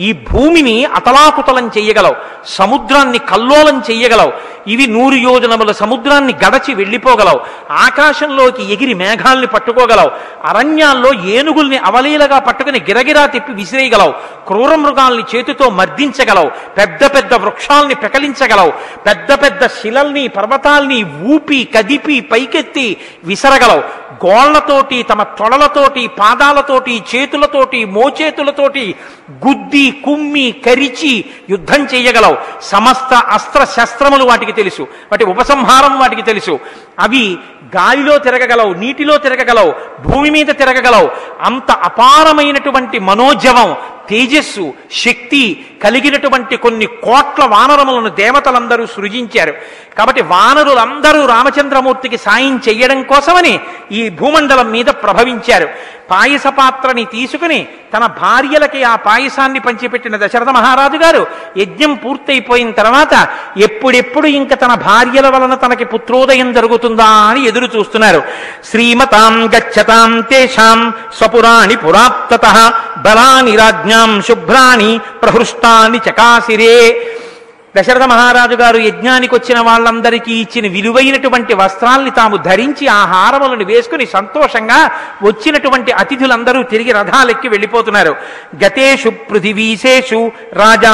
Speaker 1: ఈ భూమిని అతలాకుతలం చెయ్యగలవు, సముద్రాన్ని కల్లోలం చెయ్యగలవు. ఇవి 100 యోజనముల సముద్రాన్ని గడచి వెళ్ళిపోగలవు, ఆకాశంలోకి ఎగిరి మేఘాల్ని పట్టుకోగలవు, అరణ్యాల్లో ఏనుగుల్ని అవలీలగా పట్టుకుని గిరగిరా తిప్పి విసిరేయగలవు, క్రూర మృగాల్ని చేతితో మర్దించగలవు, పెద్ద పెద్ద వృక్షాల్ని పెకలించగలవు, పెద్ద పెద్ద శిలల్ని పర్వతాల్ని ఊపి కదిపి పైకెత్తి విసరగలవు. గోళ్లతోటి తమ తొడలతోటి పాదాలతోటి చేతులతోటి మోచేతులతోటి గుద్ది కుమ్మి కరిచి యుద్ధం చెయ్యగలవు. సమస్త అస్త్ర శస్త్రములు వాటికి తెలుసు, వాటి ఉపసంహారం వాటికి తెలుసు. అవి గాలిలో తిరగగలవు, నీటిలో తిరగగలవు, భూమి మీద తిరగగలవు. అంత అపారమైనటువంటి మనోజవం, తేజస్సు, శక్తి కలిగినటువంటి కొన్ని కోట్ల వానరములను దేవతలందరూ సృజించారు. కాబట్టి వానరులందరూ రామచంద్రమూర్తికి సాయం చెయ్యడం కోసమని ఈ భూమండలం మీద ప్రభవించారు. పాయస పాత్రని తీసుకుని తన భార్యలకి ఆ పాయసాన్ని పంచిపెట్టిన దశరథ మహారాజు గారు యజ్ఞం పూర్తయిపోయిన తర్వాత ఎప్పుడెప్పుడు ఇంకా తన భార్యల వలన తనకి పుత్రోదయం జరుగుతుందా అని ఎదురు చూస్తున్నారు. శ్రీమతాం గచ్చతాం తేషాం స్వపురాణి పురాప్తతః బలాని రాజ్ఞాం శుభ్రాణి ప్రహృష్టాని చకాసిరే. దశరథ మహారాజు గారు యజ్ఞానికి వచ్చిన వాళ్ళందరికీ ఇచ్చిన విలువైనటువంటి వస్త్రాల్ని తాము ధరించి ఆ హారములను వేసుకుని సంతోషంగా వచ్చినటువంటి అతిథులందరూ తిరిగి రథాలెక్కి వెళ్ళిపోతున్నారు. గతేషు పృథివీశేషు రాజా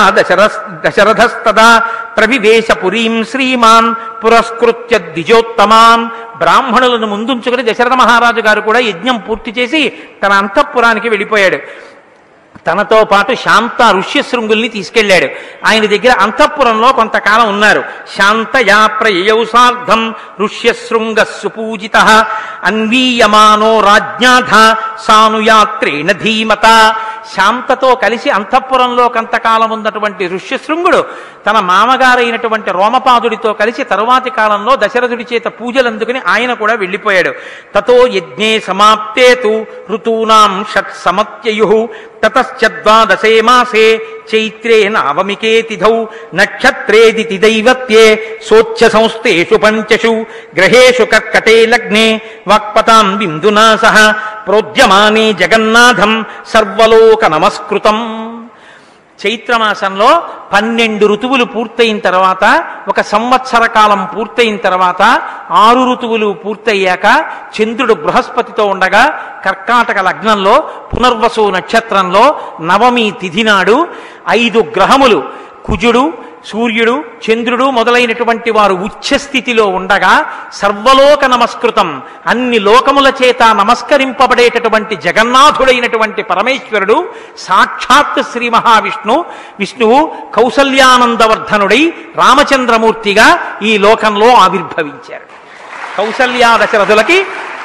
Speaker 1: దశరథస్తదా ప్రవివేశ పురీం శ్రీమాన్ పురస్కృత్య ద్విజోత్తమాన్. బ్రాహ్మణులను ముందుంచుకుని దశరథ మహారాజు గారు కూడా యజ్ఞం పూర్తి చేసి తన అంతఃపురానికి వెళ్ళిపోయాడు. తనతో పాటు శాంత ఋష్యశృంగుల్ని తీసుకెళ్లాడు. ఆయన దగ్గర అంతఃపురంలో కొంతకాలం ఉన్నారు. శాంతయా ప్రయయౌ సార్ధం ఋష్యశృంగ సుపూజిత అన్వీయమానో రాజ్ఞాధ సానుయాత్రేణ ధీమత. శాంతతో కలిసి అంతఃపురంలో కొంతకాలం ఉన్నటువంటి ఋష్యశృంగుడు తన మామగారైనటువంటి రోమపాదుడితో కలిసి తరువాతి కాలంలో దశరథుడి చేత పూజలు అందుకుని ఆయన కూడా వెళ్ళిపోయాడు. తతో యజ్ఞే సమాప్తే తు ఋతూనాం షట్ సమత్యయు తతశ్చద్వాదశే మాసే చైత్రే నవమికే తిథౌ నక్షత్రేదితి దైవత్యే సోచ్ఛ సంస్థేషు పంచషు గ్రహేషు కర్కటే లగ్నే వాక్పతాం బిందునా సహ ప్రోద్యమానే జగన్నాథం సర్వలోక నమస్కృతం. చైత్రమాసంలో 12 ఋతువులు పూర్తయిన తర్వాత, 1 సంవత్సర కాలం పూర్తయిన తర్వాత, 6 ఋతువులు పూర్తయ్యాక చంద్రుడు బృహస్పతితో ఉండగా కర్కాటక లగ్నంలో పునర్వసు నక్షత్రంలో నవమి తిథి నాడు 5 గ్రహములు కుజుడు, సూర్యుడు, చంద్రుడు మొదలైనటువంటి వారు ఉచ్చస్థితిలో ఉండగా సర్వలోక నమస్కృతం, అన్ని లోకముల చేత నమస్కరింపబడేటటువంటి జగన్నాథుడైనటువంటి పరమేశ్వరుడు సాక్షాత్ శ్రీ విష్ణువు కౌసల్యానందవర్ధనుడై రామచంద్రమూర్తిగా ఈ లోకంలో ఆవిర్భవించారు. కౌసల్యా దశరథులకి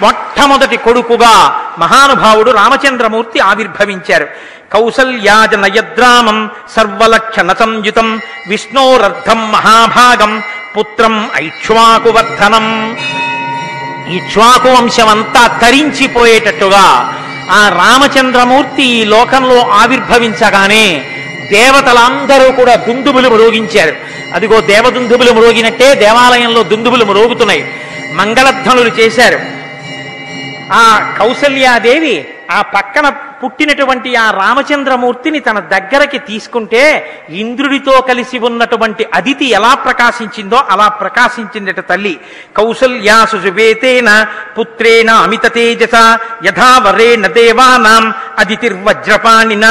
Speaker 1: మొట్టమొదటి కొడుకుగా మహానుభావుడు రామచంద్రమూర్తి ఆవిర్భవించారు. కౌసల్యాజనయద్రామం సర్వలక్షణ సంయుతం విష్ణోరర్ధం మహాభాగం పుత్రం ఐక్ష్వాకువర్ధనం. ఇక్ష్వాకు వంశమంతా తరించిపోయేటట్టుగా ఆ రామచంద్రమూర్తి ఈ లోకంలో ఆవిర్భవించగానే దేవతలందరూ కూడా దుందుబులు మ్రోగించారు. అదిగో దేవదుందుబులు మ్రోగినట్టే దేవాలయంలో దుందుబులు మ్రోగుతున్నాయి. మంగళధ్వనులు చేశారు. ఆ కౌసల్యాదేవి ఆ పక్కన పుట్టినటువంటి ఆ రామచంద్రమూర్తిని తన దగ్గరకి తీసుకుంటే ఇంద్రుడితో కలిసి ఉన్నటువంటి అదితి ఎలా ప్రకాశించిందో అలా ప్రకాశించిందట తల్లి. కౌసల్యాసు సువేతేన పుత్రేణ అమిత తేజస యథావరేణ దేవానాం అదితిర్వజ్రపాణిన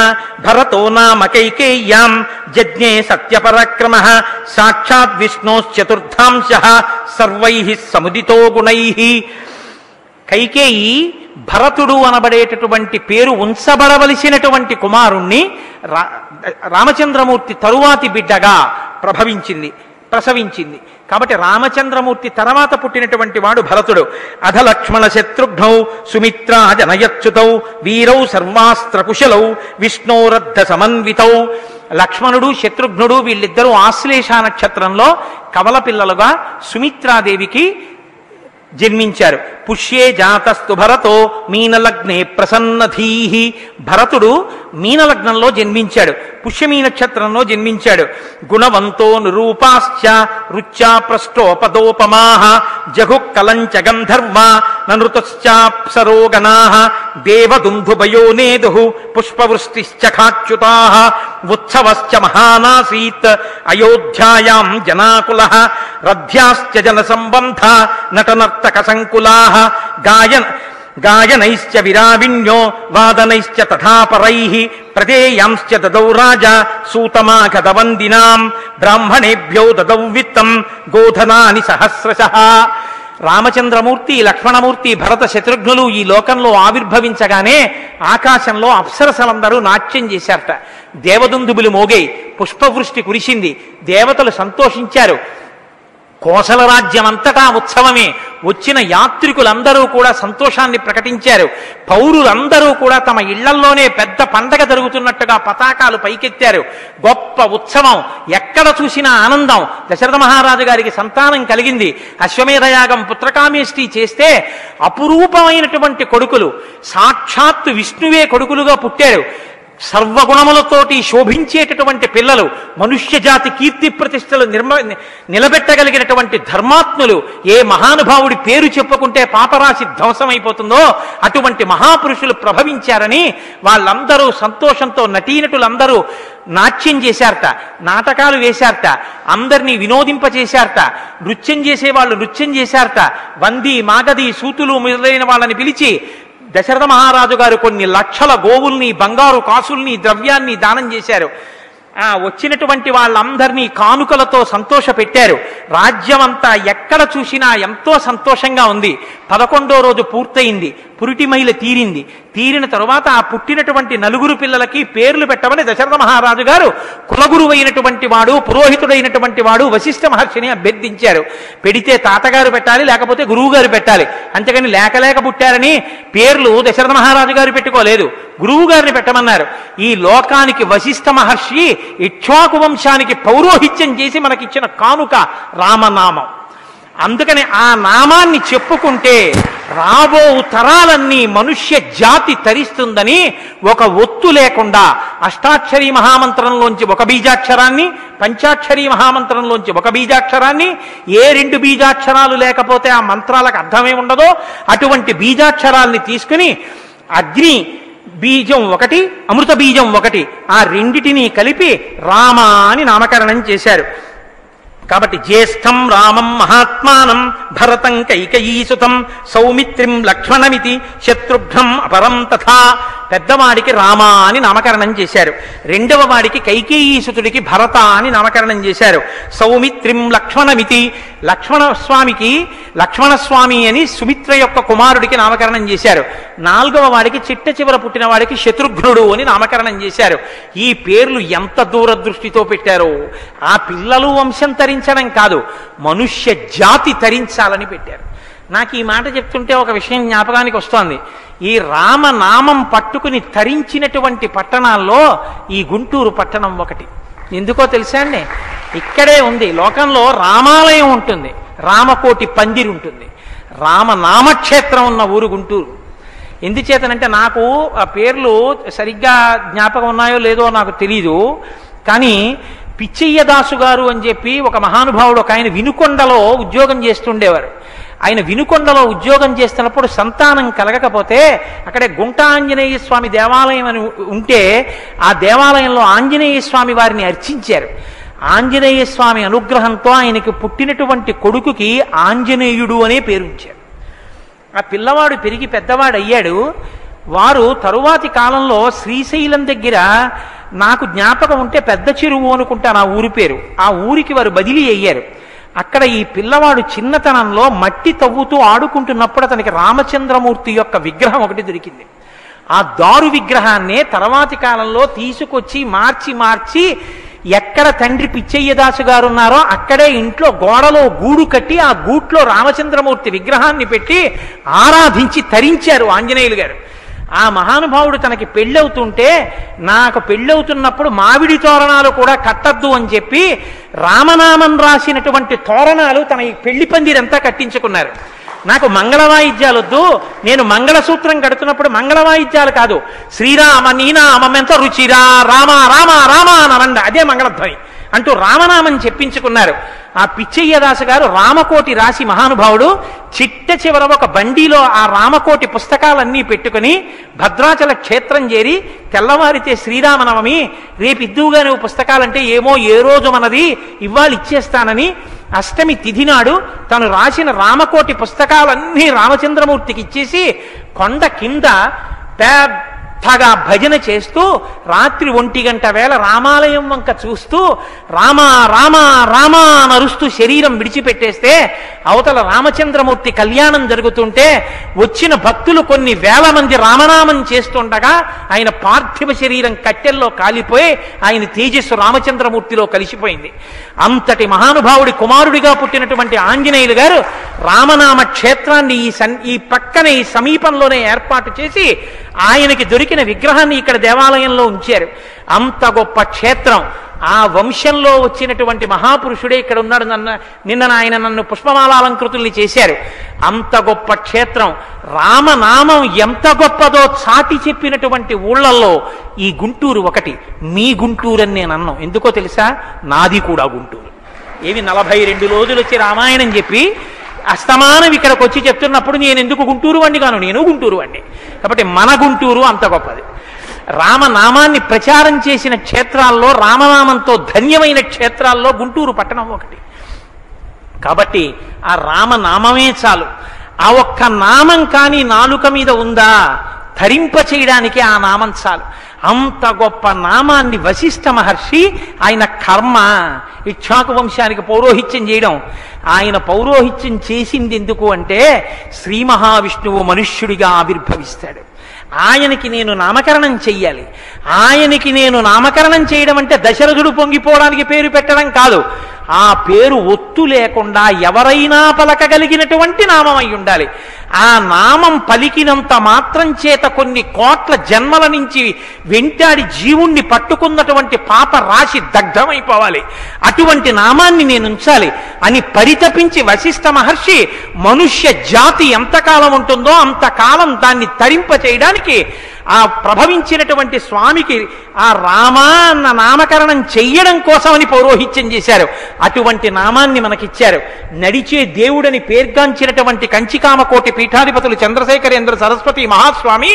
Speaker 1: భరతో నామ కైకేయ్యాం జజ్ఞే సత్యపరాక్రమః సాక్షాత్ విష్ణోశ్చతుర్థాంశః సర్వైః సముదితో గుణైః. కైకేయి భరతుడు అనబడేటటువంటి పేరు ఉంచబడవలసినటువంటి కుమారుణ్ణి రామచంద్రమూర్తి తరువాతి బిడ్డగా ప్రసవించింది. కాబట్టి రామచంద్రమూర్తి తర్వాత పుట్టినటువంటి వాడు భరతుడు. అధ లక్ష్మణ శత్రుఘ్నౌ సుమిత్రా జనయచ్యుతౌ వీరౌ సర్వాస్త్రకుశలౌ విష్ణోరద్ధ సమన్వితౌ. లక్ష్మణుడు శత్రుఘ్నుడు వీళ్ళిద్దరూ ఆశ్లేష నక్షత్రంలో కవల పిల్లలుగా సుమిత్రాదేవికి జన్మించారు. పుష్యే జాతస్తు భరతో మీనలగ్నే ప్రసన్నధీహి. భరతుడు మీనలగ్నంలో జన్మించాడు, పుష్యమీ నక్షత్రంలో జన్మించాడు. గుణవంతో నిరూపాశ్చ రుచ్యా ప్రష్టోపదోపమాః జఘుః కలంచ గంధర్వ నృతశ్చాప్సరోగణాః దేవదుందుభయో నేదుః పుష్పవృష్టిశ్చ ఖాచ్యుతాః ఉత్సవశ్చ మహానాసీత్ అయోధ్యాయాం జనాకులః రథ్యాశ్చ జనసంబంధ నటనర్తక సంకులాః గాయనైశ్చ విరావిణ్యో వాదనైశ్చ తథాపరైః ప్రదేయాంశ్చ దదౌ రాజా సూతమాగధవందినాం బ్రాహ్మణేభ్యో దదౌ విత్తం గోధనాని సహస్రశః. రామచంద్రమూర్తి, లక్ష్మణమూర్తి, భరత శత్రుఘ్నులు ఈ లోకంలో ఆవిర్భవించగానే ఆకాశంలో అప్సరసలందరూ నాట్యం చేశారట. దేవదుందుబులు మోగాయి, పుష్పవృష్టి కురిసింది, దేవతలు సంతోషించారు. కోసల రాజ్యం అంతటా ఉత్సవమే. వచ్చిన యాత్రికులందరూ కూడా సంతోషాన్ని ప్రకటించారు. పౌరులందరూ కూడా తమ ఇళ్లల్లోనే పెద్ద పండగ జరుగుతున్నట్టుగా పతాకాలు పైకెత్తారు. గొప్ప ఉత్సవం, ఎక్కడ చూసినా ఆనందం. దశరథ మహారాజు గారికి సంతానం కలిగింది. అశ్వమేధయాగం పుత్రకామేష్టి చేస్తే అపురూపమైనటువంటి కొడుకులు, సాక్షాత్తు విష్ణువే కొడుకులుగా పుట్టారు. సర్వగుణములతోటి శోభించేటటువంటి పిల్లలు, మనుష్య జాతి కీర్తి ప్రతిష్టలు నిలబెట్టగలిగినటువంటి ధర్మాత్ములు. ఏ మహానుభావుడి పేరు చెప్పుకుంటే పాపరాశి ధ్వంసమైపోతుందో అటువంటి మహాపురుషులు ప్రభవించారని వాళ్ళందరూ సంతోషంతో నటీనటులందరూ నాట్యం చేశారట, నాటకాలు వేశారట, అందరినీ వినోదింపచేశారట, నృత్యం చేసేవాళ్ళు నృత్యం చేశారట. వంది, మాగది, సూతులు మొదలైన వాళ్ళని పిలిచి దశరథ మహారాజు గారు కొన్ని లక్షల గోవుల్ని, బంగారు కాసుల్ని, ద్రవ్యాన్ని దానం చేశారు. వచ్చినటువంటి వాళ్ళందరినీ కానుకలతో సంతోష పెట్టారు. రాజ్యమంతా ఎక్కడ చూసినా ఎంతో సంతోషంగా ఉంది. 11వ రోజు పూర్తయింది, పురిటి మైల తీరింది. తీరిన తరువాత ఆ పుట్టినటువంటి 4 పిల్లలకి పేర్లు పెట్టమని దశరథ మహారాజు గారు కులగురువు అయినటువంటి వాడు, పురోహితుడైనటువంటి వాడు వశిష్ఠ మహర్షిని అభ్యర్థించారు. పెడితే తాతగారు పెట్టాలి, లేకపోతే గురువు గారు పెట్టాలి. అంతేగాని లేక పుట్టారని పేర్లు దశరథ మహారాజు గారు పెట్టుకోలేదు, గురువు గారిని పెట్టమన్నారు. ఈ లోకానికి వశిష్ఠ మహర్షి ఇక్ష్వాకు వంశానికి పౌరోహిత్యం చేసి మనకిచ్చిన కానుక రామనామం. అందుకని ఆ నామాన్ని చెప్పుకుంటే రాబో తరాలన్నీ మనుష్య జాతి తరిస్తుందని ఒక ఒత్తు లేకుండా అష్టాక్షరీ మహామంత్రంలోంచి ఒక బీజాక్షరాన్ని, పంచాక్షరీ మహామంత్రంలోంచి ఒక బీజాక్షరాన్ని, ఏ 2 బీజాక్షరాలు లేకపోతే ఆ మంత్రాలకు అర్థమే ఉండదో అటువంటి బీజాక్షరాల్ని తీసుకుని అగ్ని బీజం ఒకటి, అమృత బీజం ఒకటి, ఆ రెండిటినీ కలిపి రామ అని నామకరణం చేశారు. కాబట్టి జ్యేష్ఠం రామం మహాత్మానం భరతం కైకేయీసుతం సౌమిత్రిం లక్ష్మణమితి శత్రుఘ్నం అపరం తథా. పెద్దవాడికి రామ అని నామకరణం చేశారు. రెండవ వాడికి కైకేయీసుతుడికి భరత అని నామకరణం చేశారు. సౌమిత్రిం లక్ష్మణమితి, లక్ష్మణస్వామి అని సుమిత్ర యొక్క కుమారుడికి నామకరణం చేశారు. నాలుగవ వాడికి చిట్ట చివర పుట్టిన వాడికి శత్రుఘ్నుడు అని నామకరణం చేశారు. ఈ పేర్లు ఎంత దూరదృష్టితో పెట్టారో! ఆ పిల్లలు వంశం తరించడం కాదు, మనుష్య జాతి తరించాలని పెట్టారు. నాకు ఈ మాట చెప్తుంటే ఒక విషయం జ్ఞాపకానికి వస్తోంది. ఈ రామనామం పట్టుకుని తరించినటువంటి పట్టణాల్లో ఈ గుంటూరు పట్టణం ఒకటి. ఎందుకో తెలుసా అండి? ఇక్కడే ఉంది. లోకంలో రామాలయం ఉంటుంది, రామకోటి పందిరి ఉంటుంది, రామనామక్షేత్రం ఉన్న ఊరు గుంటూరు. ఎందుచేతనంటే నాకు ఆ పేర్లు సరిగ్గా జ్ఞాపకం ఉన్నాయో లేదో నాకు తెలీదు, కానీ పిచ్చయ్యదాసు గారు అని చెప్పి ఒక మహానుభావుడు, ఒక ఆయన వినుకొండలో ఉద్యోగం చేస్తుండేవారు. ఆయన వినుకొండలో ఉద్యోగం చేస్తున్నప్పుడు సంతానం కలగకపోతే అక్కడే గుంట ఆంజనేయ స్వామి దేవాలయం అని ఉంటే ఆ దేవాలయంలో ఆంజనేయ స్వామి వారిని అర్చించారు. ఆంజనేయ స్వామి అనుగ్రహంతో ఆయనకి పుట్టినటువంటి కొడుకుకి ఆంజనేయుడు అనే పేరు ఉంచారు. ఆ పిల్లవాడు పెరిగి పెద్దవాడు అయ్యాడు. వారు తరువాతి కాలంలో శ్రీశైలం దగ్గర, నాకు జ్ఞాపకం ఉంటే పెద్ద చెరువు అనుకుంటాను ఆ ఊరి పేరు, ఆ ఊరికి వారు బదిలీ అయ్యారు. అక్కడ ఈ పిల్లవాడు చిన్నతనంలో మట్టి తవ్వుతూ ఆడుకుంటున్నప్పుడు అతనికి రామచంద్రమూర్తి యొక్క విగ్రహం ఒకటి దొరికింది. ఆ దారు విగ్రహాన్నే తర్వాతి కాలంలో తీసుకొచ్చి మార్చి ఎక్కడ తండ్రి పిచ్చయ్యదాసు గారు ఉన్నారో అక్కడే ఇంట్లో గోడలో గూడు కట్టి ఆ గూట్లో రామచంద్రమూర్తి విగ్రహాన్ని పెట్టి ఆరాధించి తరించారు ఆంజనేయులు గారు. ఆ మహానుభావుడు తనకి పెళ్ళవుతుంటే, నాకు పెళ్ళవుతున్నప్పుడు మామిడి తోరణాలు కూడా కట్టద్దు అని చెప్పి రామనామం రాసినటువంటి తోరణాలు తన ఈ పెళ్లి పందిరంతా కట్టించుకున్నారు. నాకు మంగళవాయిద్యాలు వద్దు, నేను మంగళసూత్రం కడుతున్నప్పుడు మంగళవాయిద్యాలు కాదు, శ్రీరామ నీనామెంత రుచిరా రామ రామ రామ అనండ, అదే మంగళధ్వని అంటూ రామనామం చెప్పించుకున్నారు. ఆ పిచ్చయ్యదాసు గారు రామకోటి రాసి మహానుభావుడు చిట్ట చివర ఒక బండిలో ఆ రామకోటి పుస్తకాలన్నీ పెట్టుకుని భద్రాచల క్షేత్రం చేరి, తెల్లవారితే శ్రీరామనవమి, రేపు ఇద్దువుగా నువ్వు పుస్తకాలంటే ఏమో ఏ రోజు మనది ఇవ్వాలి ఇచ్చేస్తానని అష్టమి తిథి నాడు తను రాసిన రామకోటి పుస్తకాలన్నీ రామచంద్రమూర్తికి ఇచ్చేసి కొండ కింద పెద్దగా భజన చేస్తూ రాత్రి 1 గంట వేళ రామాలయం వంక చూస్తూ రామ రామ రామ నరుస్తూ శరీరం విడిచిపెట్టేస్తే అవతల రామచంద్రమూర్తి కళ్యాణం జరుగుతుంటే వచ్చిన భక్తులు కొన్ని వేల మంది రామనామం చేస్తుండగా ఆయన పార్థివ శరీరం కట్టెల్లో కాలిపోయి ఆయన తేజస్సు రామచంద్రమూర్తిలో కలిసిపోయింది. అంతటి మహానుభావుడి కుమారుడిగా పుట్టినటువంటి ఆంజనేయులు గారు రామనామ క్షేత్రాన్ని ఈ పక్కనే ఈ సమీపంలోనే ఏర్పాటు చేసి ఆయనకి దొరికిన విగ్రహాన్ని ఇక్కడ దేవాలయంలో ఉంచారు. అంత గొప్ప క్షేత్రం. ఆ వంశంలో వచ్చినటువంటి మహాపురుషుడే ఇక్కడ ఉన్నాడు. నిన్న ఆయన నన్ను పుష్పమాలాలంకృతుల్ని చేశారు. అంత గొప్ప క్షేత్రం. రామనామం ఎంత గొప్పదో చాటి చెప్పినటువంటి ఊళ్ళల్లో ఈ గుంటూరు ఒకటి. మీ గుంటూరు అని నేను అన్నాను. ఎందుకో తెలుసా? నాది కూడా గుంటూరు. ఏమి 42 రోజులు వచ్చి రామాయణం చెప్పి అస్తమానం ఇక్కడికి వచ్చి చెప్తున్నప్పుడు నేను ఎందుకు గుంటూరు వాణ్ణి కాను? నేను గుంటూరు వాణ్ణి. కాబట్టి మన గుంటూరు అంత గొప్పది. రామనామాన్ని ప్రచారం చేసిన క్షేత్రాల్లో, రామనామంతో ధన్యమైన క్షేత్రాల్లో గుంటూరు పట్టణం ఒకటి. కాబట్టి ఆ రామనామమే చాలు. ఆ ఒక్క నామం కానీ నాలుక మీద ఉందా, ధరింప చేయడానికి ఆ నామం చాలు. అంత గొప్ప నామాన్ని వశిష్ఠ మహర్షి, ఆయన కర్మ ఇక్ష్వాకు వంశానికి పౌరోహిత్యం చేయడం. ఆయన పౌరోహిత్యం చేసింది ఎందుకు అంటే, శ్రీ మహావిష్ణువు మనుష్యుడిగా ఆవిర్భవిస్తాడు, ఆయనకి నేను నామకరణం చెయ్యాలి. ఆయనకి నేను నామకరణం చేయడం అంటే దశరథుడు పొంగిపోవడానికి పేరు పెట్టడం కాదు. ఆ పేరు ఒత్తు లేకుండా ఎవరైనా పలకగలిగినటువంటి నామం అయి ఉండాలి. ఆ నామం పలికినంత మాత్రం చేత కొన్ని కోట్ల జన్మల నుంచి వెంటాడి జీవుణ్ణి పట్టుకున్నటువంటి పాప రాశి దగ్ధమైపోవాలి. అటువంటి నామాన్ని నేను ఉంచాలి. అని పరితపించి వశిష్ఠ మహర్షి మనుష్య జాతి ఎంతకాలం ఉంటుందో అంతకాలం దాన్ని తరింప చేయడానికి ఆ ప్రభవించినటువంటి స్వామికి ఆ రామ అన్న నామకరణం చెయ్యడం కోసమని పౌరోహిత్యం చేశారు. అటువంటి నామాన్ని మనకిచ్చారు. నడిచే దేవుడని పేర్గాంచినటువంటి కంచికామకోటి పీఠాధిపతులు చంద్రశేఖరేంద్ర సరస్వతి మహాస్వామి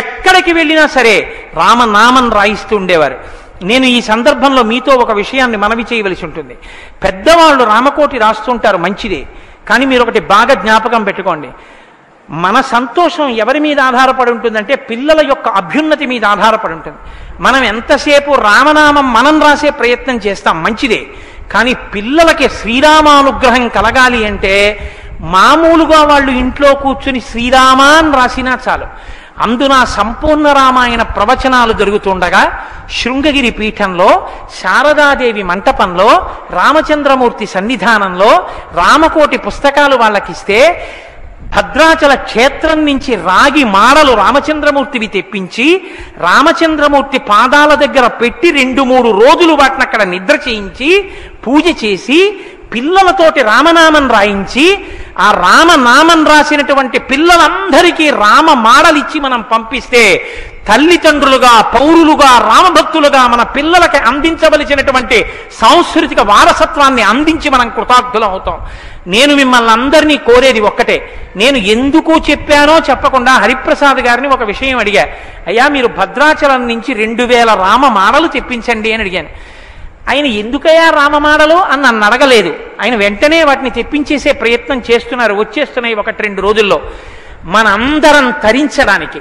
Speaker 1: ఎక్కడికి వెళ్ళినా సరే రామనామం రాయిస్తూ ఉండేవారు. నేను ఈ సందర్భంలో మీతో ఒక విషయాన్ని మనవి చేయవలసి ఉంటుంది. పెద్దవాళ్ళు రామకోటి రాస్తుంటారు, మంచిదే. కానీ మీరు ఒకటి బాగా జ్ఞాపకం పెట్టుకోండి. మన సంతోషం ఎవరి మీద ఆధారపడి ఉంటుందంటే పిల్లల యొక్క అభ్యున్నతి మీద ఆధారపడి ఉంటుంది. మనం ఎంతసేపు రామనామం మనం రాసే ప్రయత్నం చేస్తాం, మంచిదే. కానీ పిల్లలకి శ్రీరామానుగ్రహం కలగాలి అంటే మామూలుగా వాళ్ళు ఇంట్లో కూర్చుని శ్రీరామ అని రాసినా చాలు. అందున సంపూర్ణ రామాయణ ప్రవచనాలు జరుగుతుండగా శృంగగిరి పీఠంలో శారదాదేవి మంటపంలో రామచంద్రమూర్తి సన్నిధానంలో రామకోటి పుస్తకాలు వాళ్ళకిస్తే భద్రాచల క్షేత్రం నుంచి రాగి మాడలు రామచంద్రమూర్తివి తెప్పించి రామచంద్రమూర్తి పాదాల దగ్గర పెట్టి 2-3 రోజులు వాటిని అక్కడ నిద్ర చేయించి పూజ చేసి పిల్లలతోటి రామనామం రాయించి ఆ రామనామం రాసినటువంటి పిల్లలందరికీ రామ మాడలిచ్చి మనం పంపిస్తే తల్లిదండ్రులుగా పౌరులుగా రామభక్తులుగా మన పిల్లలకి అందించవలసినటువంటి సాంస్కృతిక వారసత్వాన్ని అందించి మనం కృతార్థులం అవుతాం. నేను మిమ్మల్ని అందరినీ కోరేది ఒక్కటే. నేను ఎందుకు చెప్పానో చెప్పకుండా హరిప్రసాద్ గారిని ఒక విషయం అడిగా. అయ్యా, మీరు భద్రాచలం నుంచి 2000 రామ మాడలు తెప్పించండి అని అడిగాను. ఆయన ఎందుకయ్యా రామమాడలు అని నన్ను అడగలేదు. ఆయన వెంటనే వాటిని తెప్పించేసే ప్రయత్నం చేస్తున్నారు. వచ్చేస్తున్నాయి 1-2 రోజుల్లో. మనందరం తరించడానికి,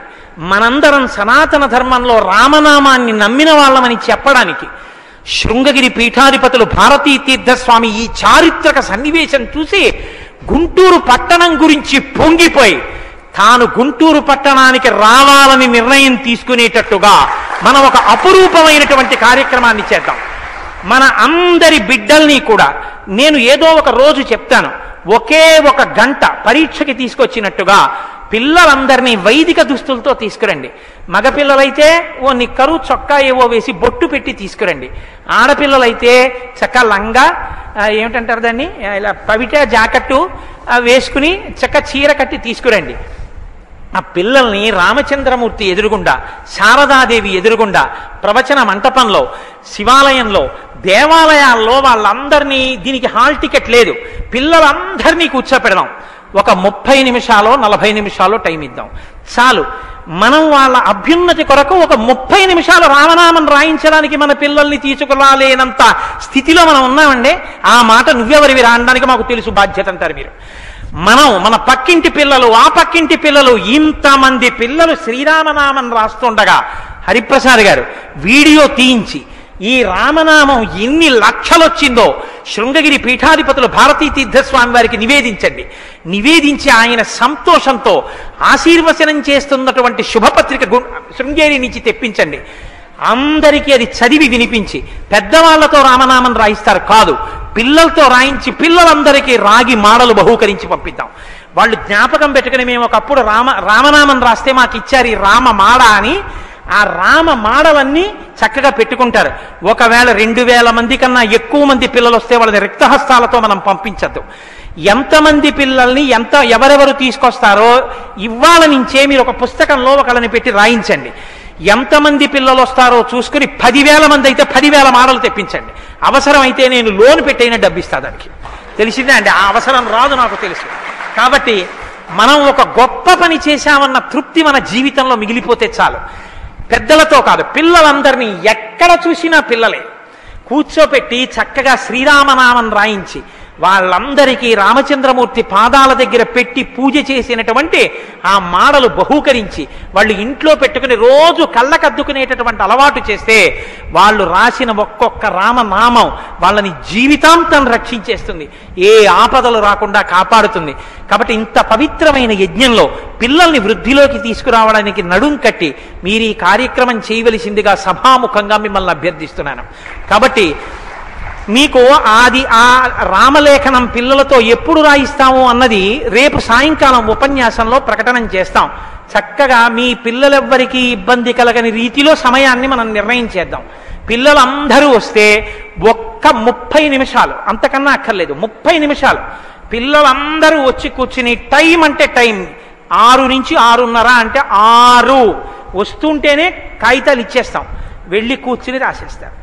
Speaker 1: మనందరం సనాతన ధర్మంలో రామనామాన్ని నమ్మిన వాళ్ళమని చెప్పడానికి శృంగగిరి పీఠాధిపతులు భారతీ తీర్థస్వామి ఈ చారిత్రక సన్నివేశం చూసి గుంటూరు పట్టణం గురించి పొంగిపోయి తాను గుంటూరు పట్టణానికి రావాలని నిర్ణయం తీసుకునేటట్టుగా మనం ఒక అపురూపమైనటువంటి కార్యక్రమాన్ని చేద్దాం. మన అందరి బిడ్డల్ని కూడా నేను ఏదో ఒక రోజు చెప్తాను, ఒకే 1 గంట పరీక్షకి తీసుకొచ్చినట్టుగా పిల్లలందరినీ వైదిక దుస్తులతో తీసుకురండి. మగపిల్లలైతే ఓ నిక్కరు చొక్కా ఏవో వేసి బొట్టు పెట్టి తీసుకురండి. ఆడపిల్లలైతే చక్క లంగా ఏమిటంటారు దాన్ని, ఇలా పవిట జాకెట్టు వేసుకుని చక్క చీర కట్టి తీసుకురండి. ఆ పిల్లల్ని రామచంద్రమూర్తి ఎదురుగుండా, శారదాదేవి ఎదురుగుండా, ప్రవచన మంటపంలో, శివాలయంలో, దేవాలయాల్లో వాళ్ళందరినీ, దీనికి హాల్ టికెట్ లేదు, పిల్లలందరినీ కూర్చోపెడదాం. ఒక 30 నిమిషాలు 40 నిమిషాలు టైం ఇద్దాం చాలు. మనం వాళ్ళ అభ్యున్నతి కొరకు ఒక 30 నిమిషాలు రామనామం రాయించడానికి మన పిల్లల్ని తీసుకురాలేనంత స్థితిలో మనం ఉన్నామండి. ఆ మాట నువ్వెవరివి రాయడానికి మాకు తెలుసు బాధ్యత అంటారు మీరు. మనం మన పక్కింటి పిల్లలు, ఆ పక్కింటి పిల్లలు, ఇంతమంది పిల్లలు శ్రీరామనామం రాస్తుండగా హరిప్రసాద్ గారు వీడియో తీయించి ఈ రామనామం ఎన్ని లక్షలు వచ్చిందో శృంగగిరి పీఠాధిపతులు భారతీ తీర్థస్వామి వారికి నివేదించండి. నివేదించి ఆయన సంతోషంతో ఆశీర్వచనం చేస్తున్నటువంటి శుభపత్రిక శృంగేరి నుంచి తెప్పించండి. అందరికీ అది చదివి వినిపించి, పెద్దవాళ్లతో రామనామం రాయిస్తారు కాదు, పిల్లలతో రాయించి పిల్లలందరికీ రాగి మాడలు బహూకరించి పంపిద్దాం. వాళ్ళు జ్ఞాపకం పెట్టుకుని మేము ఒకప్పుడు రామనామం రాస్తే మాకు ఇచ్చారు ఈ రామ మాడ అని. ఆ రామ మాడలన్నీ చక్కగా పెట్టుకుంటారు. ఒకవేళ 2000 మంది కన్నా ఎక్కువ మంది పిల్లలు వస్తే వాళ్ళని రిక్తహస్తాలతో మనం పంపించద్దు. ఎంతమంది పిల్లల్ని ఎవరెవరు తీసుకొస్తారో ఇవాళ నుంచే మీరు ఒక పుస్తకంలో ఒకళ్ళని పెట్టి రాయించండి. ఎంతమంది పిల్లలు వస్తారో చూసుకుని 10,000 మంది అయితే 10,000 మాడలు తెప్పించండి. అవసరమైతే నేను లోన్ పెట్టైనా డబ్బిస్తా దానికి. తెలిసిందే అండి, ఆ అవసరం రాదు నాకు తెలుసు. కాబట్టి మనం ఒక గొప్ప పని చేశామన్న తృప్తి మన జీవితంలో మిగిలిపోతే చాలు. పెద్దలతో కాదు, పిల్లలందరినీ ఎక్కడ చూసినా పిల్లలే కూర్చోపెట్టి చక్కగా శ్రీరామనామం రాయించి వాళ్ళందరికీ రామచంద్రమూర్తి పాదాల దగ్గర పెట్టి పూజ చేసినటువంటి ఆ మాడలు బహూకరించి వాళ్ళు ఇంట్లో పెట్టుకుని రోజు కళ్ళకద్దుకునేటటువంటి అలవాటు చేస్తే వాళ్ళు రాసిన ఒక్కొక్క రామనామం వాళ్ళని జీవితాంతం రక్షించేస్తుంది, ఏ ఆపదలు రాకుండా కాపాడుతుంది. కాబట్టి ఇంత పవిత్రమైన యజ్ఞంలో పిల్లల్ని వృద్ధిలోకి తీసుకురావడానికి నడుం కట్టి మీరు ఈ కార్యక్రమం చేయవలసిందిగా సభాముఖంగా మిమ్మల్ని అభ్యర్థిస్తున్నాను. కాబట్టి మీకు ఆ రామలేఖనం పిల్లలతో ఎప్పుడు రాయిస్తాము అన్నది రేపు సాయంకాలం ఉపన్యాసంలో ప్రకటన చేస్తాం. చక్కగా మీ పిల్లలెవ్వరికీ ఇబ్బంది కలగని రీతిలో సమయాన్ని మనం నిర్ణయం చేద్దాం. పిల్లలందరూ వస్తే ఒక్క ఒక్క 30 నిమిషాలు, అంతకన్నా అక్కర్లేదు, 30 నిమిషాలు పిల్లలందరూ వచ్చి కూర్చుని టైం అంటే టైం 6 నుంచి 6:30 అంటే 6 వస్తుంటేనే కాగితాలు ఇచ్చేస్తాం, వెళ్ళి కూర్చుని రాసేస్తారు.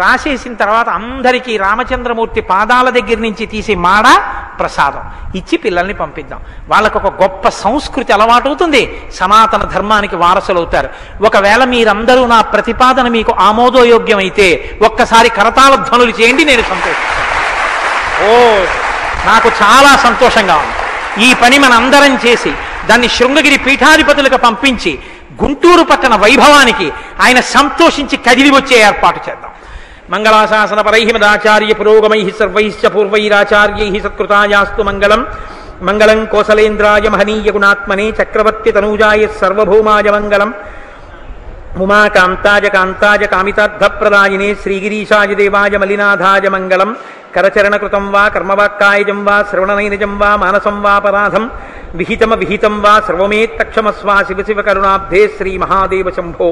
Speaker 1: రాసేసిన తర్వాత అందరికీ రామచంద్రమూర్తి పాదాల దగ్గర నుంచి తీసి మాడ ప్రసాదం ఇచ్చి పిల్లల్ని పంపిద్దాం. వాళ్ళకు ఒక గొప్ప సంస్కృతి అలవాటు అవుతుంది, సనాతన ధర్మానికి వారసులవుతారు. ఒకవేళ మీరందరూ నా ప్రతిపాదన మీకు ఆమోదయోగ్యమైతే ఒక్కసారి కరతాళ ధ్వనులు చేయండి, నేను సంతోషిస్తాను. ఓ, నాకు చాలా సంతోషంగా ఉంది. ఈ పని మన అందరం చేసి దాన్ని శృంగగిరి పీఠాధిపతులకు పంపించి గుంటూరు పట్టణ వైభవానికి ఆయన సంతోషించి కదిలి వచ్చే ఏర్పాటు చేద్దాం. మంగళాశాసన పరై మదాచార్య పురోగమై సర్వైశ్చ పూర్వైరాచార్యై సత్కృతాయాస్తు మంగళం. మంగళం కోసలేంద్రాయ మహనీయ గుణాత్మనే చక్రవర్తి తనూజాయ సర్వభౌమాయ మంగళం. ఉమాకాంతాయ కాంతాయ కామితార్థప్రదాయినే శ్రీగిరీశాయ దేవాయ మలినాథాయ మంగళం. కరచరణకృతం వా కర్మవాక్కాయజం వా శ్రవణనైనజం వా మానసం వా పరాధం విహితం వా సర్వమేత్తక్షమస్వా శివ శివ కరుణాబ్ధే శ్రీ మహాదేవ శంభో.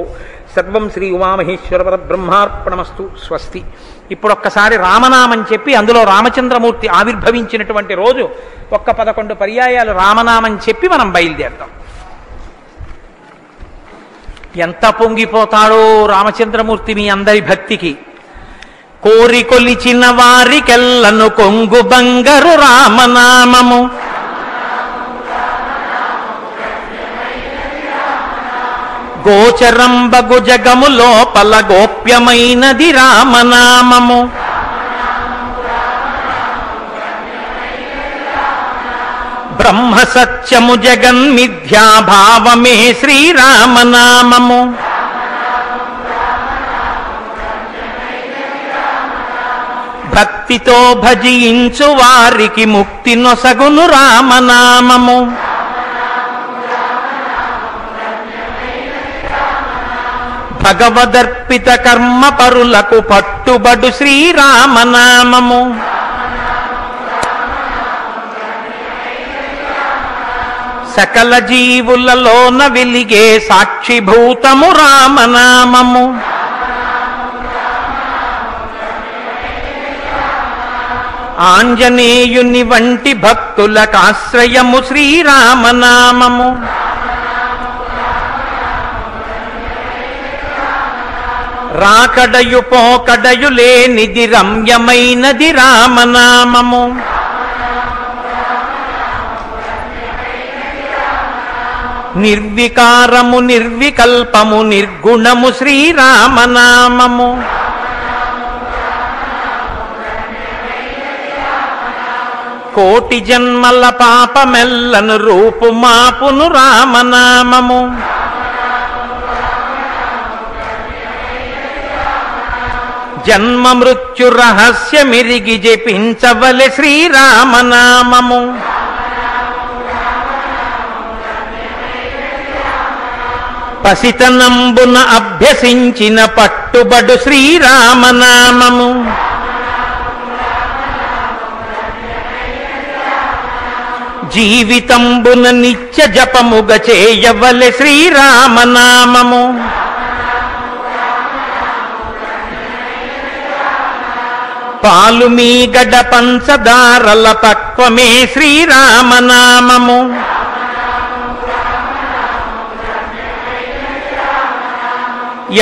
Speaker 1: సర్వం శ్రీ ఉమామహేశ్వర పరబ్రహ్మార్పణమస్తు. స్వస్తి. ఇప్పుడొక్కసారి రామనామం చెప్పి అందులో రామచంద్రమూర్తి ఆవిర్భవించినటువంటి రోజు ఒక్క 11 పర్యాయాలు రామనామం చెప్పి మనం బయలుదేరుతాం. ఎంత పొంగిపోతాడో రామచంద్రమూర్తి మీ అందరి భక్తికి. కోరి కొలిచిన వారికెల్లను కొంగు బంగరు రామనామము, గోచరంబగు జగము లోపల గోప్యమైనది రామనామము. బ్రహ్మ సత్యము జగన్మిథ్యాభావమే శ్రీరామనామము. భక్తితో భజించు వారికి ముక్తి నొసగును రామనామము. భగవదర్పిత కర్మ పరులకు పట్టుబడు శ్రీరామనామము. సకల జీవులలోన వెలిగే సాక్షిభూతము రామనామము. ఆంజనేయుని వంటి భక్తులకాశ్రయము శ్రీరామనామము. రాకడయు పోకడయు లేనిది రమ్యమైనది రామనామము. నిర్వికారము నిర్వికల్పము నిర్గుణము శ్రీరామనామము. కోటి జన్మల పాపమెల్లను రూపుమాపును రామనామము. జన్మ మృత్యు రహస్యమిరిగి జపించవలె శ్రీరామనామము. పసితనంబున అభ్యసించిన పట్టుబడు శ్రీరామనామము. జీవితంబున నిత్య జపముగ చేయవలె శ్రీరామనామము. పాలు మీ గడ పంచదారల పక్వమే శ్రీరామనామము.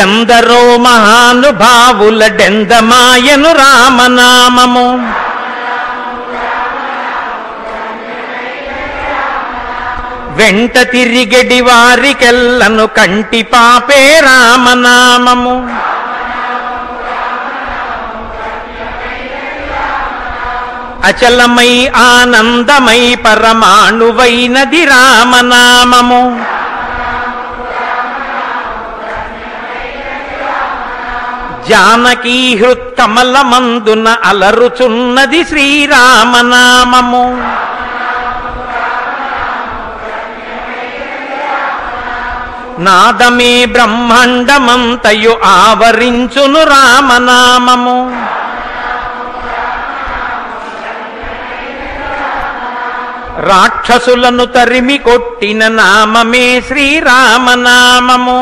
Speaker 1: ఎందరో మహానుభావుల డెందమాయను రామనామము. వెంట తిరిగడి వారికెల్లను కంటి పాపే రామనామము. అచలమై ఆనందమై పరమాణువైనది రామనామము. జానకీ హృత్కమలమందున అలరుచున్నది శ్రీరామనామము. నాదమే బ్రహ్మాండమంతయు ఆవరించును రామనామము. రాక్షసులను తరిమి కొట్టిన నామమే శ్రీరామనామము.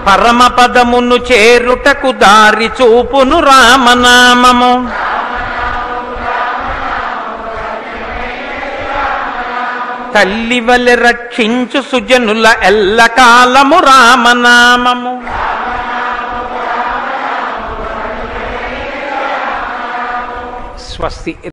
Speaker 1: పరమపదమును చేరుటకు దారి చూపును రామనామము. తల్లివలె రక్షించు సుజనుల ఎల్లకాలము రామనామము. స్వస్తి.